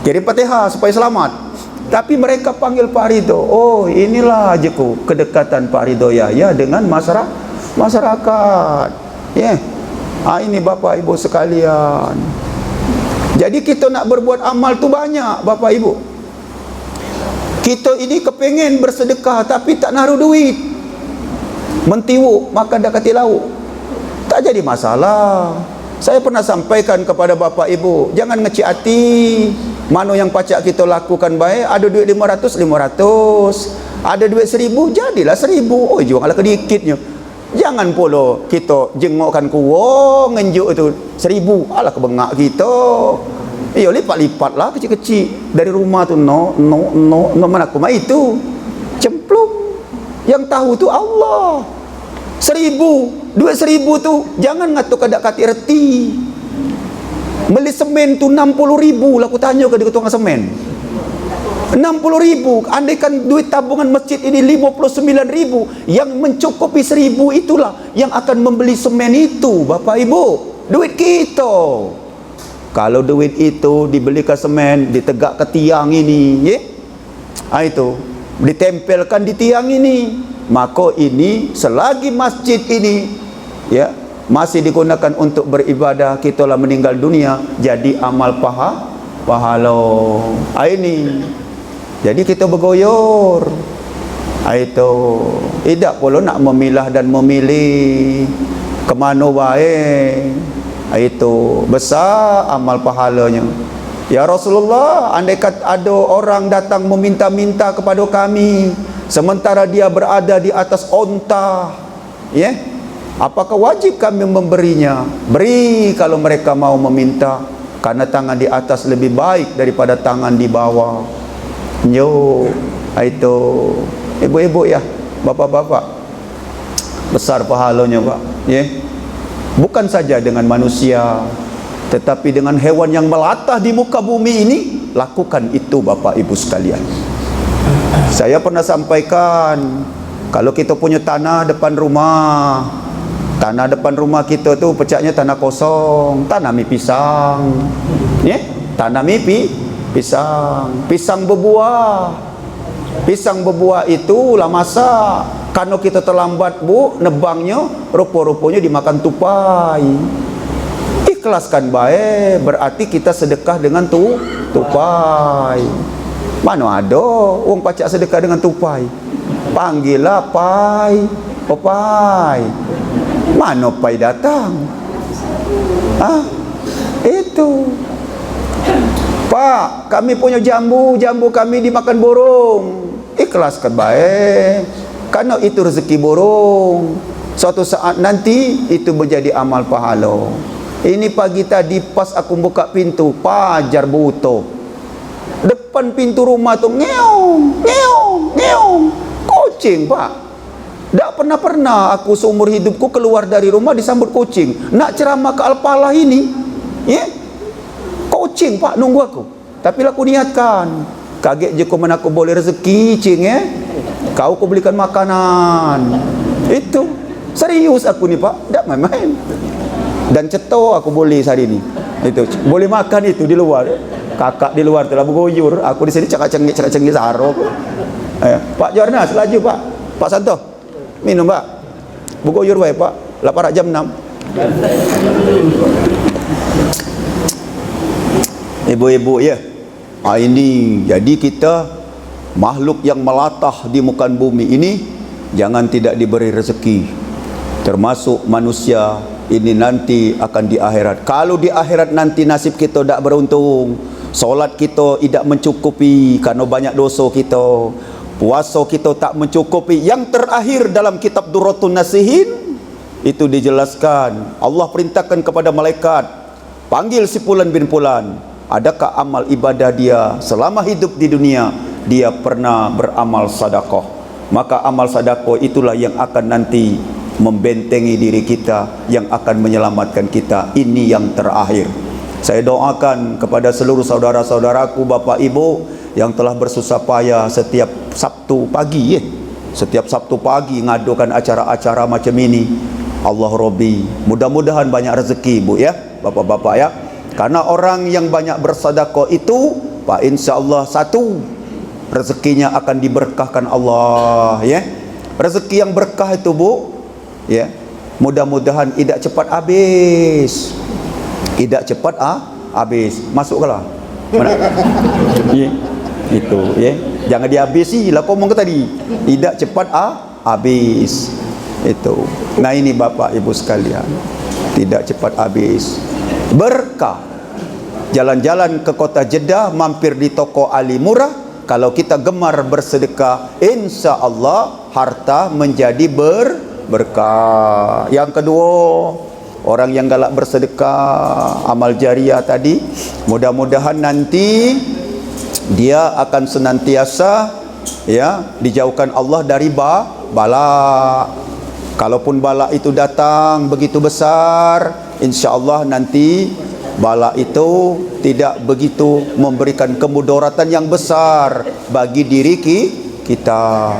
Kirim Fatihah supaya selamat. Tapi mereka panggil Pak Ridho. Oh, inilah aja ku kedekatan Pak Ridho Yahya dengan masyarakat. Ini Bapak Ibu sekalian. Jadi kita nak berbuat amal tu banyak, Bapak Ibu. Kita ini kepengen bersedekah tapi tak naruh duit. Mentiwuk makan dah kati lauk. Tak jadi masalah. Saya pernah sampaikan kepada Bapak Ibu, jangan ngecik hati. Mana yang pacak kita lakukan baik, ada duit 500, ada duit 1000, jadilah 1000. Oh, juanglah kedikitnya. Jangan pula kita jengokkan kuah ngenjuk itu 1000, alah kebengak kita. Lipat-lipat lah kecil-kecil dari rumah tu. No mana aku mah itu cemplung. Yang tahu tu Allah. 1000, duit 1000 tu jangan ngatuk kadak kati reti. Beli semen tu 60.000 lah, aku tanya ke dia tukang semen. 60.000. Andaikan duit tabungan masjid ini 59.000, yang mencukupi 1.000 itulah yang akan membeli semen itu, Bapak Ibu. Duit kita. Kalau duit itu dibelikan semen, ditegak ke tiang ini, ya? Itu ditempelkan di tiang ini, maka ini selagi masjid ini, ya, masih digunakan untuk beribadah, kita lah meninggal dunia, jadi amal pahala. Ini jadi kita bergoyor. Itu tidak perlu nak memilah dan memilih kemana baik. Itu besar amal pahalanya. Ya Rasulullah, andai kata ada orang datang meminta-minta kepada kami sementara dia berada di atas onta, ya, apakah wajib kami memberinya? Beri kalau mereka mau meminta, karena tangan di atas lebih baik daripada tangan di bawah. Yo, itu ibu-ibu ya, bapak-bapak, besar pahalanya, Pak, ya. Bukan saja dengan manusia, tetapi dengan hewan yang melatah di muka bumi ini, lakukan itu, Bapak Ibu sekalian. Saya pernah sampaikan, kalau kita punya tanah depan rumah, tanah depan rumah kita tu pecahnya tanah kosong, tanami pisang, ya, tanami pisang, pisang berbuah. Pisang berbuah itu lah masa, kalau kita terlambat, Bu, nebangnya, rupa-rupanya dimakan tupai. Ikhlaskan baik, berarti kita sedekah dengan tupai. Mana ada orang pacak sedekah dengan tupai? Panggillah pai, pai. Mana pai datang? Itu. Pak, kami punya jambu kami dimakan burung. Ikhlaskan baik, karena itu rezeki burung. Suatu saat nanti itu menjadi amal pahala. Ini pagi tadi pas aku buka pintu, pajar buto depan pintu rumah tu, ngeong, ngeong, ngeong, kucing, Pak. Tak pernah aku seumur hidupku keluar dari rumah disambut kucing. Nak ceramah ke Al-Falah ini, ya, kucing, Pak, nunggu aku. Tapi aku niatkan, kaget je kau mana aku boleh rezeki, cing, ya. Kau belikan makanan. Itu serius aku ni, Pak, tak main-main. Dan ceto aku boleh hari ni. Itu boleh makan itu di luar. Kakak di luar telah bergoyur, aku di sini cakap-cengik saro. Pak Jornas, laju, Pak. Pak Santo, minum, Pak. Bergoyur baik, Pak. Laparak jam 6. Ibu-ibu, ya. Ini jadi kita makhluk yang melatah di muka bumi ini jangan tidak diberi rezeki. Termasuk manusia ini nanti akan di akhirat. Kalau di akhirat nanti nasib kita tidak beruntung, solat kita tidak mencukupi karena banyak dosa kita, puasa kita tak mencukupi. Yang terakhir dalam kitab Durratun Nasihin itu dijelaskan, Allah perintahkan kepada malaikat, panggil si Fulan bin Fulan, adakah amal ibadah dia selama hidup di dunia dia pernah beramal sedekah? Maka amal sedekah itulah yang akan nanti membentengi diri kita, yang akan menyelamatkan kita. Ini yang terakhir. Saya doakan kepada seluruh saudara-saudaraku, Bapak Ibu yang telah bersusah payah setiap Sabtu pagi, ya, setiap Sabtu pagi ngadukan acara-acara macam ini. Allah Robbi, mudah-mudahan banyak rezeki, Bu, ya, Bapak-bapak, ya. Karena orang yang banyak bersedekah itu, Pak, insya Allah satu, rezekinya akan diberkahkan Allah, ya. Rezeki yang berkah itu, Bu, ya, mudah-mudahan tidak cepat habis. Tidak cepat habis. Masuklah. Mana? Ya, itu, ya. Jangan dihabisi lah kau ngomong tadi. Tidak cepat habis. Itu. Nah, ini Bapak Ibu sekalian. Tidak cepat habis. Berkah. Jalan-jalan ke kota Jeddah, mampir di toko Ali Murah. Kalau kita gemar bersedekah, insya Allah harta menjadi berkah. Yang kedua, orang yang galak bersedekah, amal jariah tadi, mudah-mudahan nanti dia akan senantiasa, ya, dijauhkan Allah dari bala. Kalaupun bala itu datang begitu besar, insya Allah nanti Bala itu tidak begitu memberikan kemudaratan yang besar bagi diri kita.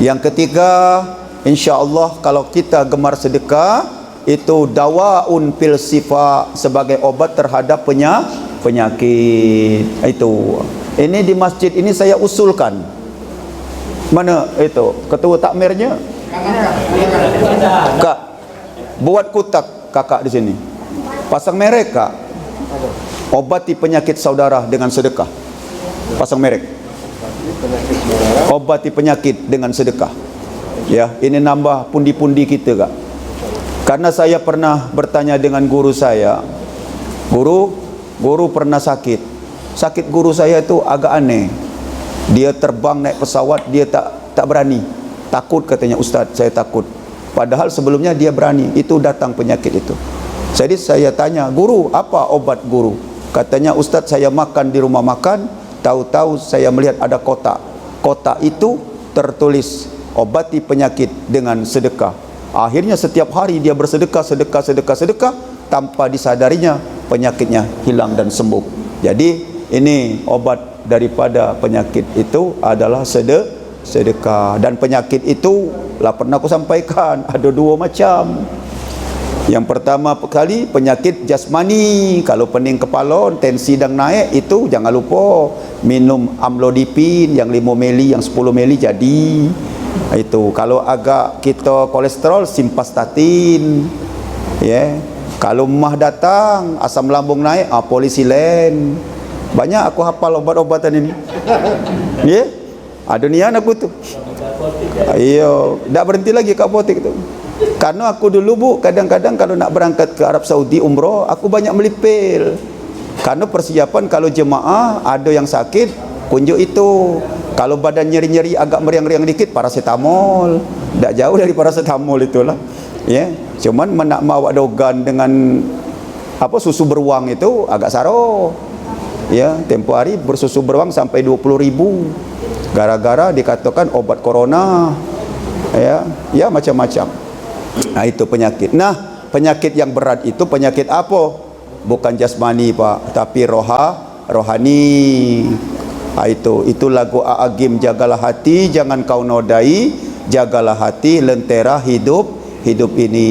Yang ketiga, insya-Allah kalau kita gemar sedekah, itu dawaun fil sifa, sebagai obat terhadap penyakit. Itu. Ini di masjid ini saya usulkan. Mana itu ketua takmirnya? Kak, buat kotak kakak di sini. Pasang merek, Kak. Obati penyakit saudara dengan sedekah. Pasang merek. Obati penyakit dengan sedekah. Ya, ini nambah pundi-pundi kita, Kak. Karena saya pernah bertanya dengan guru saya. Guru pernah sakit. Sakit guru saya itu agak aneh. Dia terbang naik pesawat, dia tak berani. Takut katanya, Ustaz, saya takut. Padahal sebelumnya dia berani. Itu datang penyakit itu. Jadi saya tanya, guru, apa obat guru? Katanya, Ustaz, saya makan di rumah makan, tahu-tahu saya melihat ada kotak. Kotak itu tertulis obati penyakit dengan sedekah. Akhirnya setiap hari dia bersedekah, sedekah, tanpa disadarinya penyakitnya hilang dan sembuh. Jadi ini obat daripada penyakit itu adalah sedekah. Dan penyakit itu lah pernah aku sampaikan, ada dua macam. Yang pertama kali penyakit jasmani. Kalau pening kepala, tensi dan naik, itu jangan lupa minum amlodipin yang 5 mili, yang 10 mili jadi. Itu kalau agak kita kolesterol, simvastatin. Ya. Kalau mah datang, asam lambung naik, polisilen. Banyak aku hafal obat-obatan ini. Ya. Nian aku tu. Ayo, tak berhenti lagi ke apotek tu. Karena aku dulu, Bu, kadang-kadang kalau nak berangkat ke Arab Saudi umrah, aku banyak melipil. Karena persiapan kalau jemaah ada yang sakit, kunjuk itu. Kalau badan nyeri-nyeri agak meriang-riang dikit, paracetamol. Tak jauh dari paracetamol itulah. Ya, cuman nak bawa dogan dengan susu beruang itu agak saro. Ya, tempoh hari bersusu beruang sampai 20.000. Gara-gara dikatakan obat corona. Ya macam-macam. Nah, itu penyakit. Nah, penyakit yang berat itu penyakit apa? Bukan jasmani, Pak, tapi rohani. Itu lagu Aagim, jagalah hati, jangan kau nodai, jagalah hati, lentera hidup ini.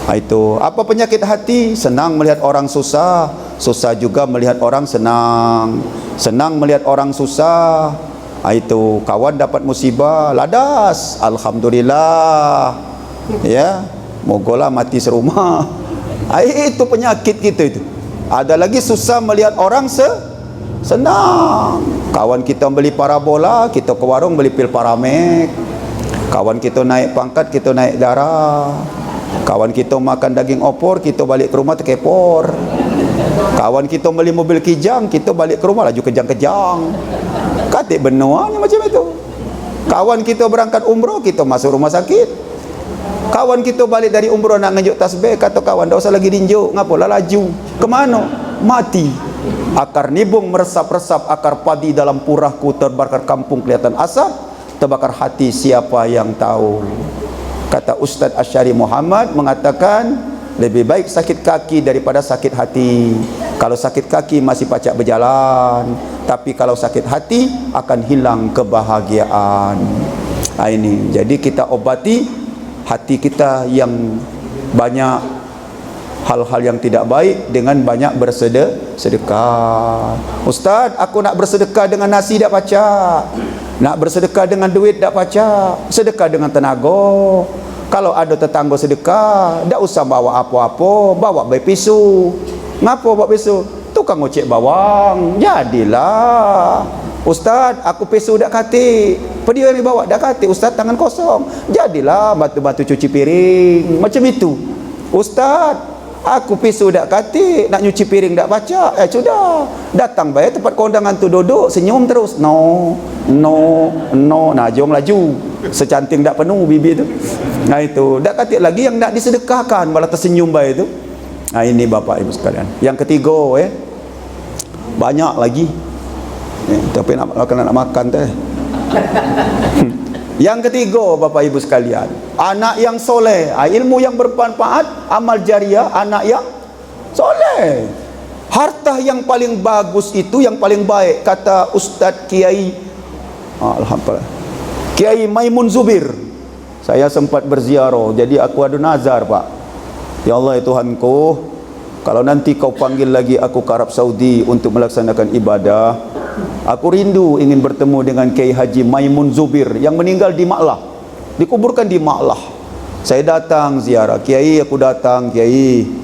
Itu apa penyakit hati? Senang melihat orang susah, susah juga melihat orang senang, senang melihat orang susah. Itu kawan dapat musibah, ladas, alhamdulillah. Ya, mogolah mati serumah. Itu penyakit kita itu. Ada lagi susah melihat orang senang. Kawan kita beli parabola, kita ke warung beli pil paramek. Kawan kita naik pangkat, kita naik darah. Kawan kita makan daging opor, kita balik ke rumah terkepor. Kawan kita beli mobil kijang, kita balik ke rumah laju kejang-kejang. Katik benuanya macam itu. Kawan kita berangkat umrah, kita masuk rumah sakit. Kawan kita balik dari umrah nak ngejuk tasbih, kata kawan, tak usah lagi dinjuk, ngapalah laju. Kemana? Mati. Akar nibung meresap-resap, akar padi dalam purahku, terbakar kampung kelihatan asap, terbakar hati siapa yang tahu. Kata Ustaz Asy'ari Muhammad mengatakan, lebih baik sakit kaki daripada sakit hati. Kalau sakit kaki masih pacak berjalan, tapi kalau sakit hati akan hilang kebahagiaan. Ini jadi kita obati hati kita yang banyak hal-hal yang tidak baik dengan banyak bersedekah. Ustaz, aku nak bersedekah dengan nasi tak pacak, nak bersedekah dengan duit tak pacak, sedekah dengan tenaga. Kalau ada tetangga sedekah, tak usah bawa apa-apa, bawa bayi pisu. Ngapa bawa pisu? Tukang ngocek bawang. Jadilah, Ustaz, aku pisu dak katik. Pedi yang dibawa dak katik, Ustaz, tangan kosong. Jadilah batu-batu cuci piring. Macam itu. Ustaz, aku pisu dak katik, nak nyuci piring dak baca. Sudah. Datang bayar tempat kondangan tu, duduk senyum terus. No. Nah, jom laju. Secantik dak penuh bibir tu. Nah, itu. Dak katik lagi yang nak disedekahkan, malah tersenyum bayar tu. Nah, ini Bapak Ibu sekalian. Yang ketiga, banyak lagi. Tapi nak makan teh. Yang ketiga, Bapak Ibu sekalian, anak yang soleh, ilmu yang bermanfaat, amal jariah, anak yang Soleh. Harta yang paling bagus itu, yang paling baik, kata Ustaz Kiai, alhamdulillah, Kiai Maimun Zubir. Saya sempat berziarah, jadi aku ada nazar, Pak. Ya Allah ya Tuhanku, kalau nanti kau panggil lagi aku ke Arab Saudi untuk melaksanakan ibadah, aku rindu ingin bertemu dengan Kiai Haji Maimun Zubir yang meninggal di Ma'lah, dikuburkan di Ma'lah. Saya datang ziarah, Kiai, aku datang, Kiai.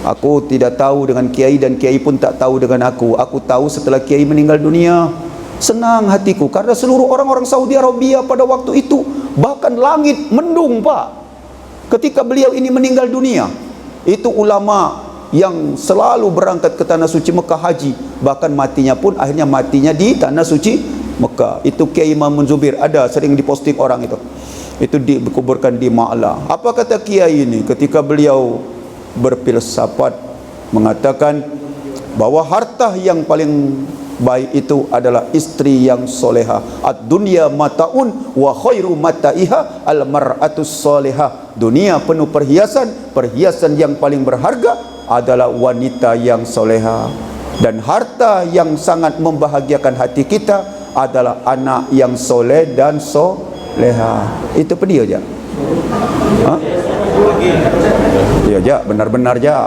Aku tidak tahu dengan Kiai dan Kiai pun tak tahu dengan aku. Aku tahu setelah Kiai meninggal dunia. Senang hatiku karena seluruh orang-orang Saudi Arabia pada waktu itu, bahkan langit mendung, Pak, ketika beliau ini meninggal dunia. Itu ulama yang selalu berangkat ke tanah suci Mekah haji, bahkan matinya pun akhirnya matinya di tanah suci Mekah. Itu Kiai Maimun Zubir, ada sering diposting orang itu dikuburkan di Ma'lah. Apa kata Kiai ini ketika beliau berfilsafat, mengatakan bahwa harta yang paling baik itu adalah istri yang soleha. Ad-dunya mataun wa khairu mataiha al-mar'atus soleha. Dunia penuh perhiasan, perhiasan yang paling berharga adalah wanita yang soleha. Dan harta yang sangat membahagiakan hati kita adalah anak yang soleh dan soleha. Itu pedih aja. Ya, ja, benar-benar ja.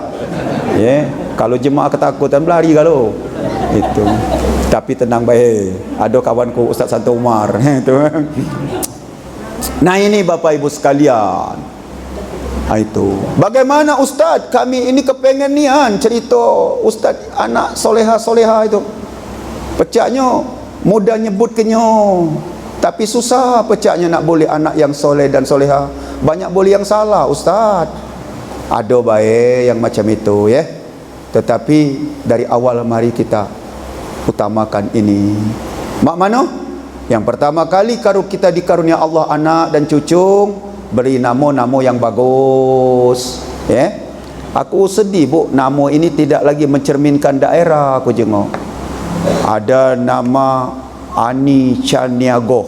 Ya, kalau jemaah ketakutan berlari kalau itu. Tapi tenang baik. Ada kawanku Ustaz Santo Umar itu. Nah, ini Bapak Ibu sekalian. Itu. Bagaimana Ustaz? Kami ini kepengen nian cerita Ustaz anak soleha-soleha itu. Pecahnya mudah nyebut kenyo. Tapi susah pecahnya nak boleh anak yang soleh dan soleha. Banyak boleh yang salah Ustaz. Ada baik yang macam itu ya. Tetapi dari awal mari kita utamakan ini. Mak mano? Yang pertama kali kalau kita dikarunia Allah anak dan cucu, beri nama-nama yang bagus ya. Aku sedih Bu, nama ini tidak lagi mencerminkan daerah aku jengok. Ada nama Ani Caniago.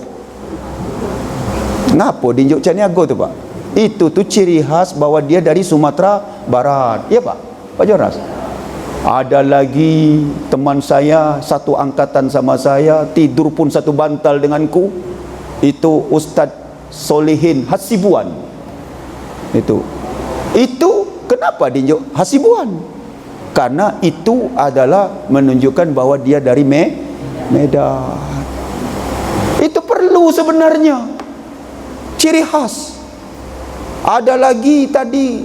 Ngapa dinjuk Caniago tu Pak? Itu tu ciri khas bahwa dia dari Sumatera Barat. Ya Pak? Pak Jonas. Ada lagi teman saya satu angkatan sama saya, tidur pun satu bantal denganku. Itu Ustaz Solihin Hasibuan. Itu kenapa dinjuk Hasibuan? Karena itu adalah menunjukkan bahwa dia dari Medan. Itu perlu sebenarnya, ciri khas. Ada lagi tadi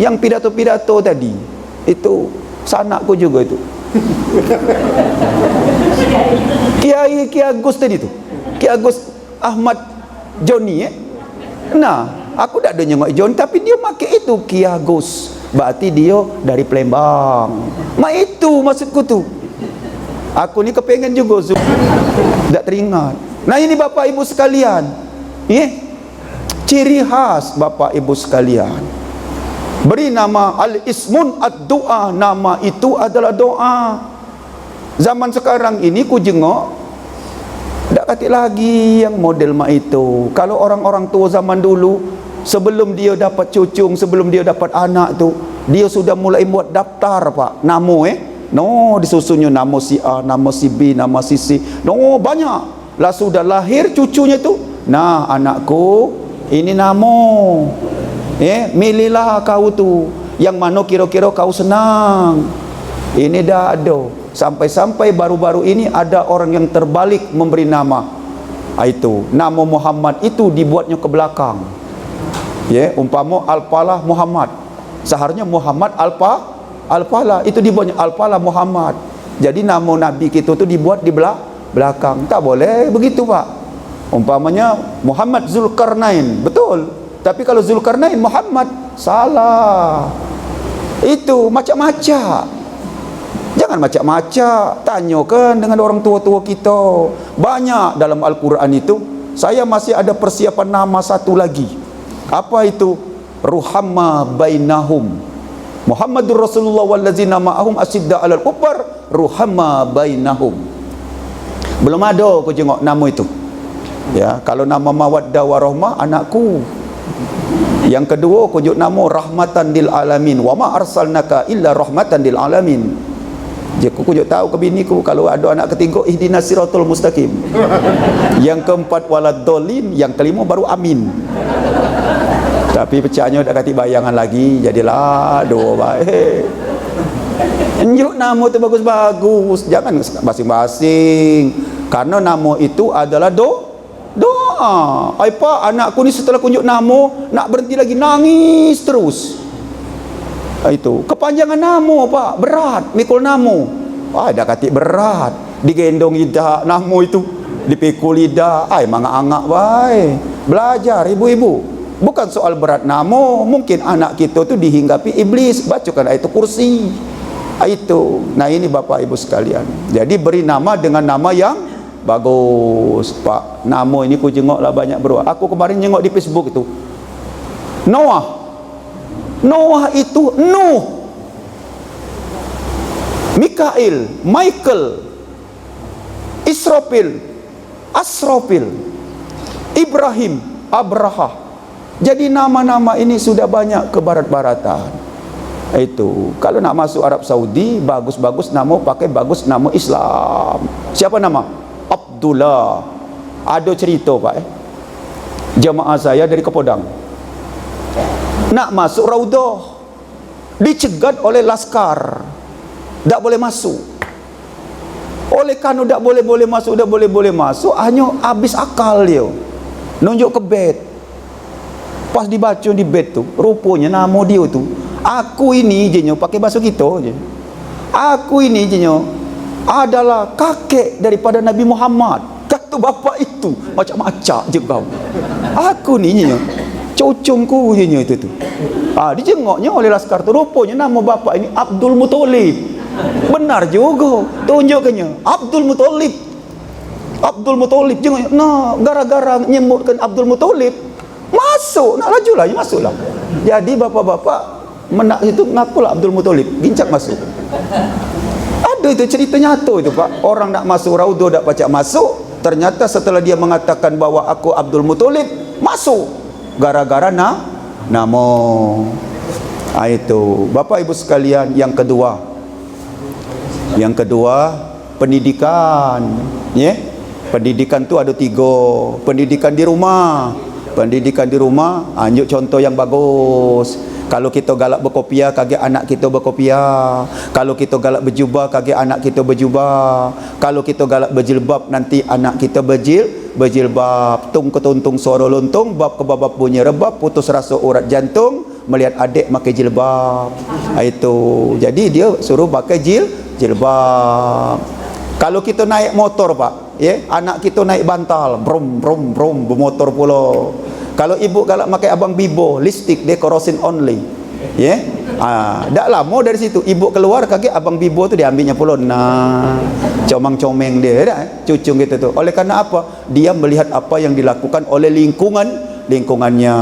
yang pidato-pidato tadi, itu sanakku juga itu. Kiai Agus tadi tu, Kiai Agus Ahmad Joni Nah, aku tak ada nyengok John, tapi dia pakai itu Kiai Agus. Berarti dia dari Palembang. Itu maksudku tu. Aku ni kepengen juga tak teringat. Nah, ini Bapak Ibu sekalian, ciri khas Bapak Ibu sekalian. Beri nama al-ismun ad-doa. Nama itu adalah doa. Zaman sekarang ini ku jengok tak kata lagi yang model mak itu. Kalau orang-orang tua zaman dulu, sebelum dia dapat cucung, sebelum dia dapat anak tu, dia sudah mulai buat daftar Pak, nama no, disusunnya nama si A, nama si B, nama si C. No, banyak. Lah sudah lahir cucunya tu. Nah, anakku, ini nama. Milihlah kau tu yang mana kira-kira kau senang. Ini dah ada. Sampai-sampai baru-baru ini ada orang yang terbalik memberi nama. Itu nama Muhammad itu dibuatnya ke belakang. Umpama Al-Falah Muhammad, seharusnya Muhammad Al-Falah, itu dibuatnya Al-Falah Muhammad. Jadi nama Nabi kita tu dibuat di belakang. Tak boleh begitu Pak. Umpamanya Muhammad Zulkarnain, betul. Tapi kalau Zulkarnain Muhammad, salah. Itu macam-macam. Jangan macam-macam. Tanyakan dengan orang tua-tua kita. Banyak dalam Al-Quran itu. Saya masih ada persiapan nama satu lagi. Apa itu? Ruhamma bainahum. Muhammadur Rasulullah wallazina ma'ahum asyidda 'alal kuffar ruhamma bainahum. Belum ada aku tengok nama itu. Ya, kalau nama Mawaddah Warahmah, anakku Yang kedua, kunjuk nama rahmatan lil alamin. Wa ma arsalnaka illa rahmatan lil alamin. Dia kunjuk tahu ke bini ku, kalau ada anak ketiga, ihdinas siratal mustaqim. Yang keempat, waladdallin. Yang kelima baru amin. Tapi pecahnya dah kati bayangan lagi, jadilah doa baik. Njuk nama tu bagus-bagus, jangan basing-basing. Karena nama itu adalah doa. Ai pak, anakku ni setelah kunjuk nama nak berhenti lagi, nangis terus. Itu kepanjangan nama pak, berat mikul nama. Dah kati berat, digendong lidah nama itu, dipikul lidah. Mangak-angak baik. Belajar ibu-ibu. Bukan soal berat nama, mungkin anak kita tu dihinggapi iblis, bacakan ayat kursi. Itu. Nah ini Bapak Ibu sekalian. Jadi beri nama dengan nama yang bagus. Pak, nama ini ku jengoklah banyak bro. Aku kemarin jengok di Facebook itu. Noah itu Nuh. Mikail, Michael, Israfil, Asrafil, Ibrahim, Abraha. Jadi nama-nama ini sudah banyak ke barat-baratan. Itu kalau nak masuk Arab Saudi, bagus-bagus nama, pakai bagus nama Islam. Siapa nama? Abdullah. Ada cerita pak, jemaah saya dari Kepodang nak masuk Raudah, dicegat oleh laskar, tak boleh masuk. Oleh karena tak boleh masuk, hanya habis akal dia, nunjuk ke bed. Pas dibaca di bed tu, rupanya nama dia tu, aku ini jenyo, pakai bahasa kita je, aku ini jenyo adalah kakek daripada Nabi Muhammad. Kata bapak itu macam-macam je kau. Aku ni jenyo cocongku jenyo itu tu. Dijengoknya oleh laskar tu, rupanya nama bapak ini Abdul Muthalib. Benar juga, tunjukkannya Abdul Muthalib. Abdul Muthalib jengok. Nah, gara-gara nyebutkan Abdul Muthalib, masuk, nak laju lah, masuklah. Jadi bapak-bapak menak itu ngakulah Abdul Muthalib, gincak masuk. Ada itu cerita nyata itu pak. Orang nak masuk Raudah tak pacak masuk, ternyata setelah dia mengatakan bahwa aku Abdul Muthalib, masuk. Gara-gara nama. Itu Bapak Ibu sekalian. Yang kedua pendidikan. Pendidikan tu ada 3. Pendidikan di rumah. Anjuk contoh yang bagus. Kalau kita galak berkopiah, kaget anak kita berkopiah. Kalau kita galak berjubah, kaget anak kita berjubah. Kalau kita galak berjilbab, nanti anak kita berjilbab. Tung ketuntung suara lontong, bab ke babab bunyi rebab, putus rasa urat jantung melihat adik pakai jilbab. Itu. Jadi dia suruh pakai jilbab. Kalau kita naik motor pak, anak kita naik bantal, brom bermotor pula. Kalau ibu galak pakai abang bibo, listrik decoration only. Tak lama dari situ ibu keluar, kaget abang bibo tu diambilnya pula. Nah, comang-comeng dia dah, cucung gitu tu. Oleh karena apa? Dia melihat apa yang dilakukan oleh lingkungannya.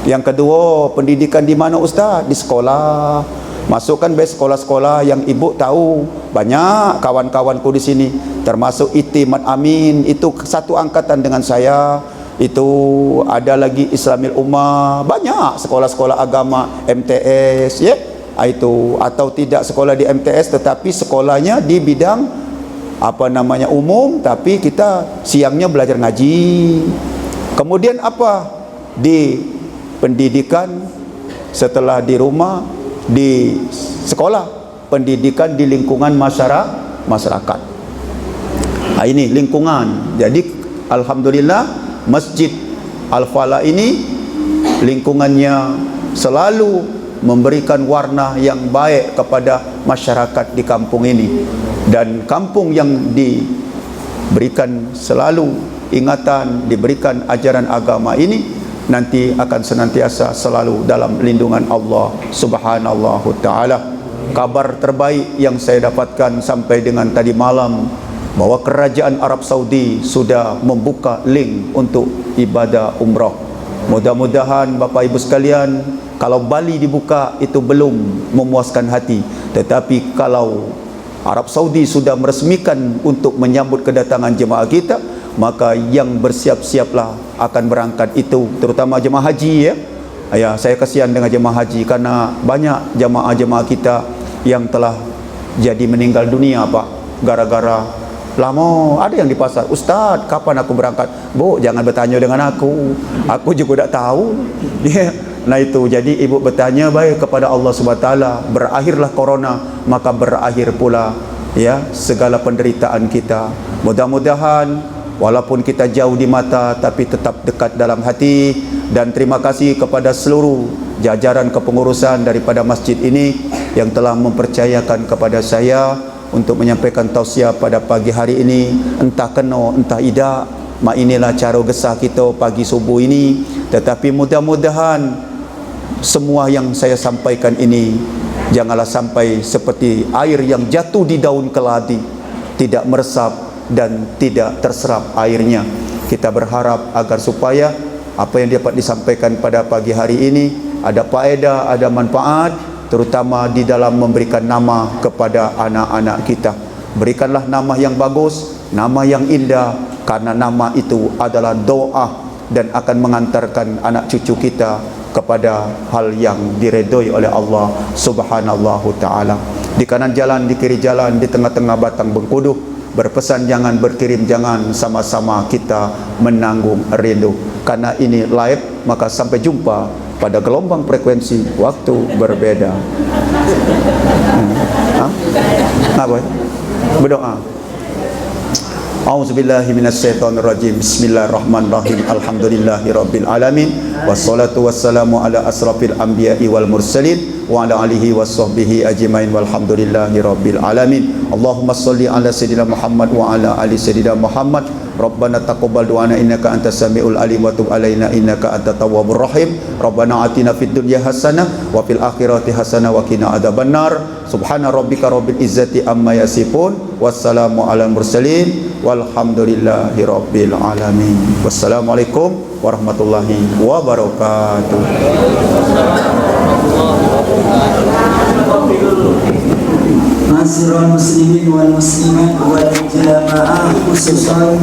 Yang kedua, pendidikan di mana ustaz? Di sekolah. Masukkan best sekolah-sekolah yang ibu tahu. Banyak kawan-kawanku di sini, termasuk Itimat Amin, itu satu angkatan dengan saya. Itu ada lagi Islamil Ummah, banyak sekolah-sekolah agama, MTS itu, atau tidak sekolah di MTS tetapi sekolahnya di bidang umum, tapi kita siangnya belajar ngaji. Kemudian apa? Di pendidikan setelah di rumah, di sekolah, pendidikan di lingkungan masyarakat. Ini lingkungan. Jadi alhamdulillah Masjid Al-Falah ini lingkungannya selalu memberikan warna yang baik kepada masyarakat di kampung ini, dan kampung yang diberikan selalu ingatan, diberikan ajaran agama ini nanti akan senantiasa selalu dalam lindungan Allah Subhanahu wa taala. Kabar terbaik yang saya dapatkan sampai dengan tadi malam, bahwa kerajaan Arab Saudi sudah membuka link untuk ibadah umrah. Mudah-mudahan Bapak Ibu sekalian, kalau Bali dibuka itu belum memuaskan hati, tetapi kalau Arab Saudi sudah meresmikan untuk menyambut kedatangan jemaah kita, maka yang bersiap-siaplah akan berangkat itu, terutama jemaah haji ya. Ya, saya kasihan dengan jemaah haji karena banyak jemaah-jemaah kita yang telah jadi meninggal dunia Pak, gara-gara lama ada yang di pasar, Ustaz kapan aku berangkat? Bu, jangan bertanya dengan aku juga tak tahu. Ya. Nah itu, jadi ibu bertanya baik kepada Allah SWT. Berakhirlah corona, maka berakhir pula ya segala penderitaan kita. Mudah-mudahan walaupun kita jauh di mata tapi tetap dekat dalam hati. Dan terima kasih kepada seluruh jajaran kepengurusan daripada masjid ini yang telah mempercayakan kepada saya untuk menyampaikan tausiah pada pagi hari ini. Entah kena entah tidak, mak inilah cara gesah kita pagi subuh ini. Tetapi mudah-mudahan semua yang saya sampaikan ini janganlah sampai seperti air yang jatuh di daun keladi, tidak meresap dan tidak terserap airnya. Kita berharap agar supaya apa yang dapat disampaikan pada pagi hari ini ada faedah, ada manfaat, terutama di dalam memberikan nama kepada anak-anak kita. Berikanlah nama yang bagus, nama yang indah, karena nama itu adalah doa dan akan mengantarkan anak cucu kita kepada hal yang diredoi oleh Allah Subhanahu Ta'ala. Di kanan jalan, di kiri jalan, di tengah-tengah batang Bengkudu, berpesan jangan berkirim, jangan sama-sama kita menanggung rindu. Karena ini live, maka sampai jumpa pada gelombang frekuensi waktu berbeda. Apa? Berdoa. A'udzubillahi minasyaitonirrajim. Bismillahirrahmanirrahim. Alhamdulillahirabbil alamin. Wassalatu wassalamu ala asrafil anbiya'i wal mursalin wa ala alihi washabbihi ajmain walhamdulillahirabbil alamin. Allahumma shalli ala sayyidina Muhammad wa ala ali sayyidina Muhammad. Rabbana taqabbal du'ana innaka antas samiul alim wa tub alaina innaka antat tawwabur rahim. Rabbana atina fid dunya hasanah wa fil akhirati hasanah wa qina adzabannar. Subhana rabbika rabbil izzati amma yasifun. Wassalamu alal mursalin walhamdulillahi rabbil alamin. Wassalamualaikum warahmatullahi wabarakatuh. Ma'asyiral muslimin wal muslimat wal jamaah khususan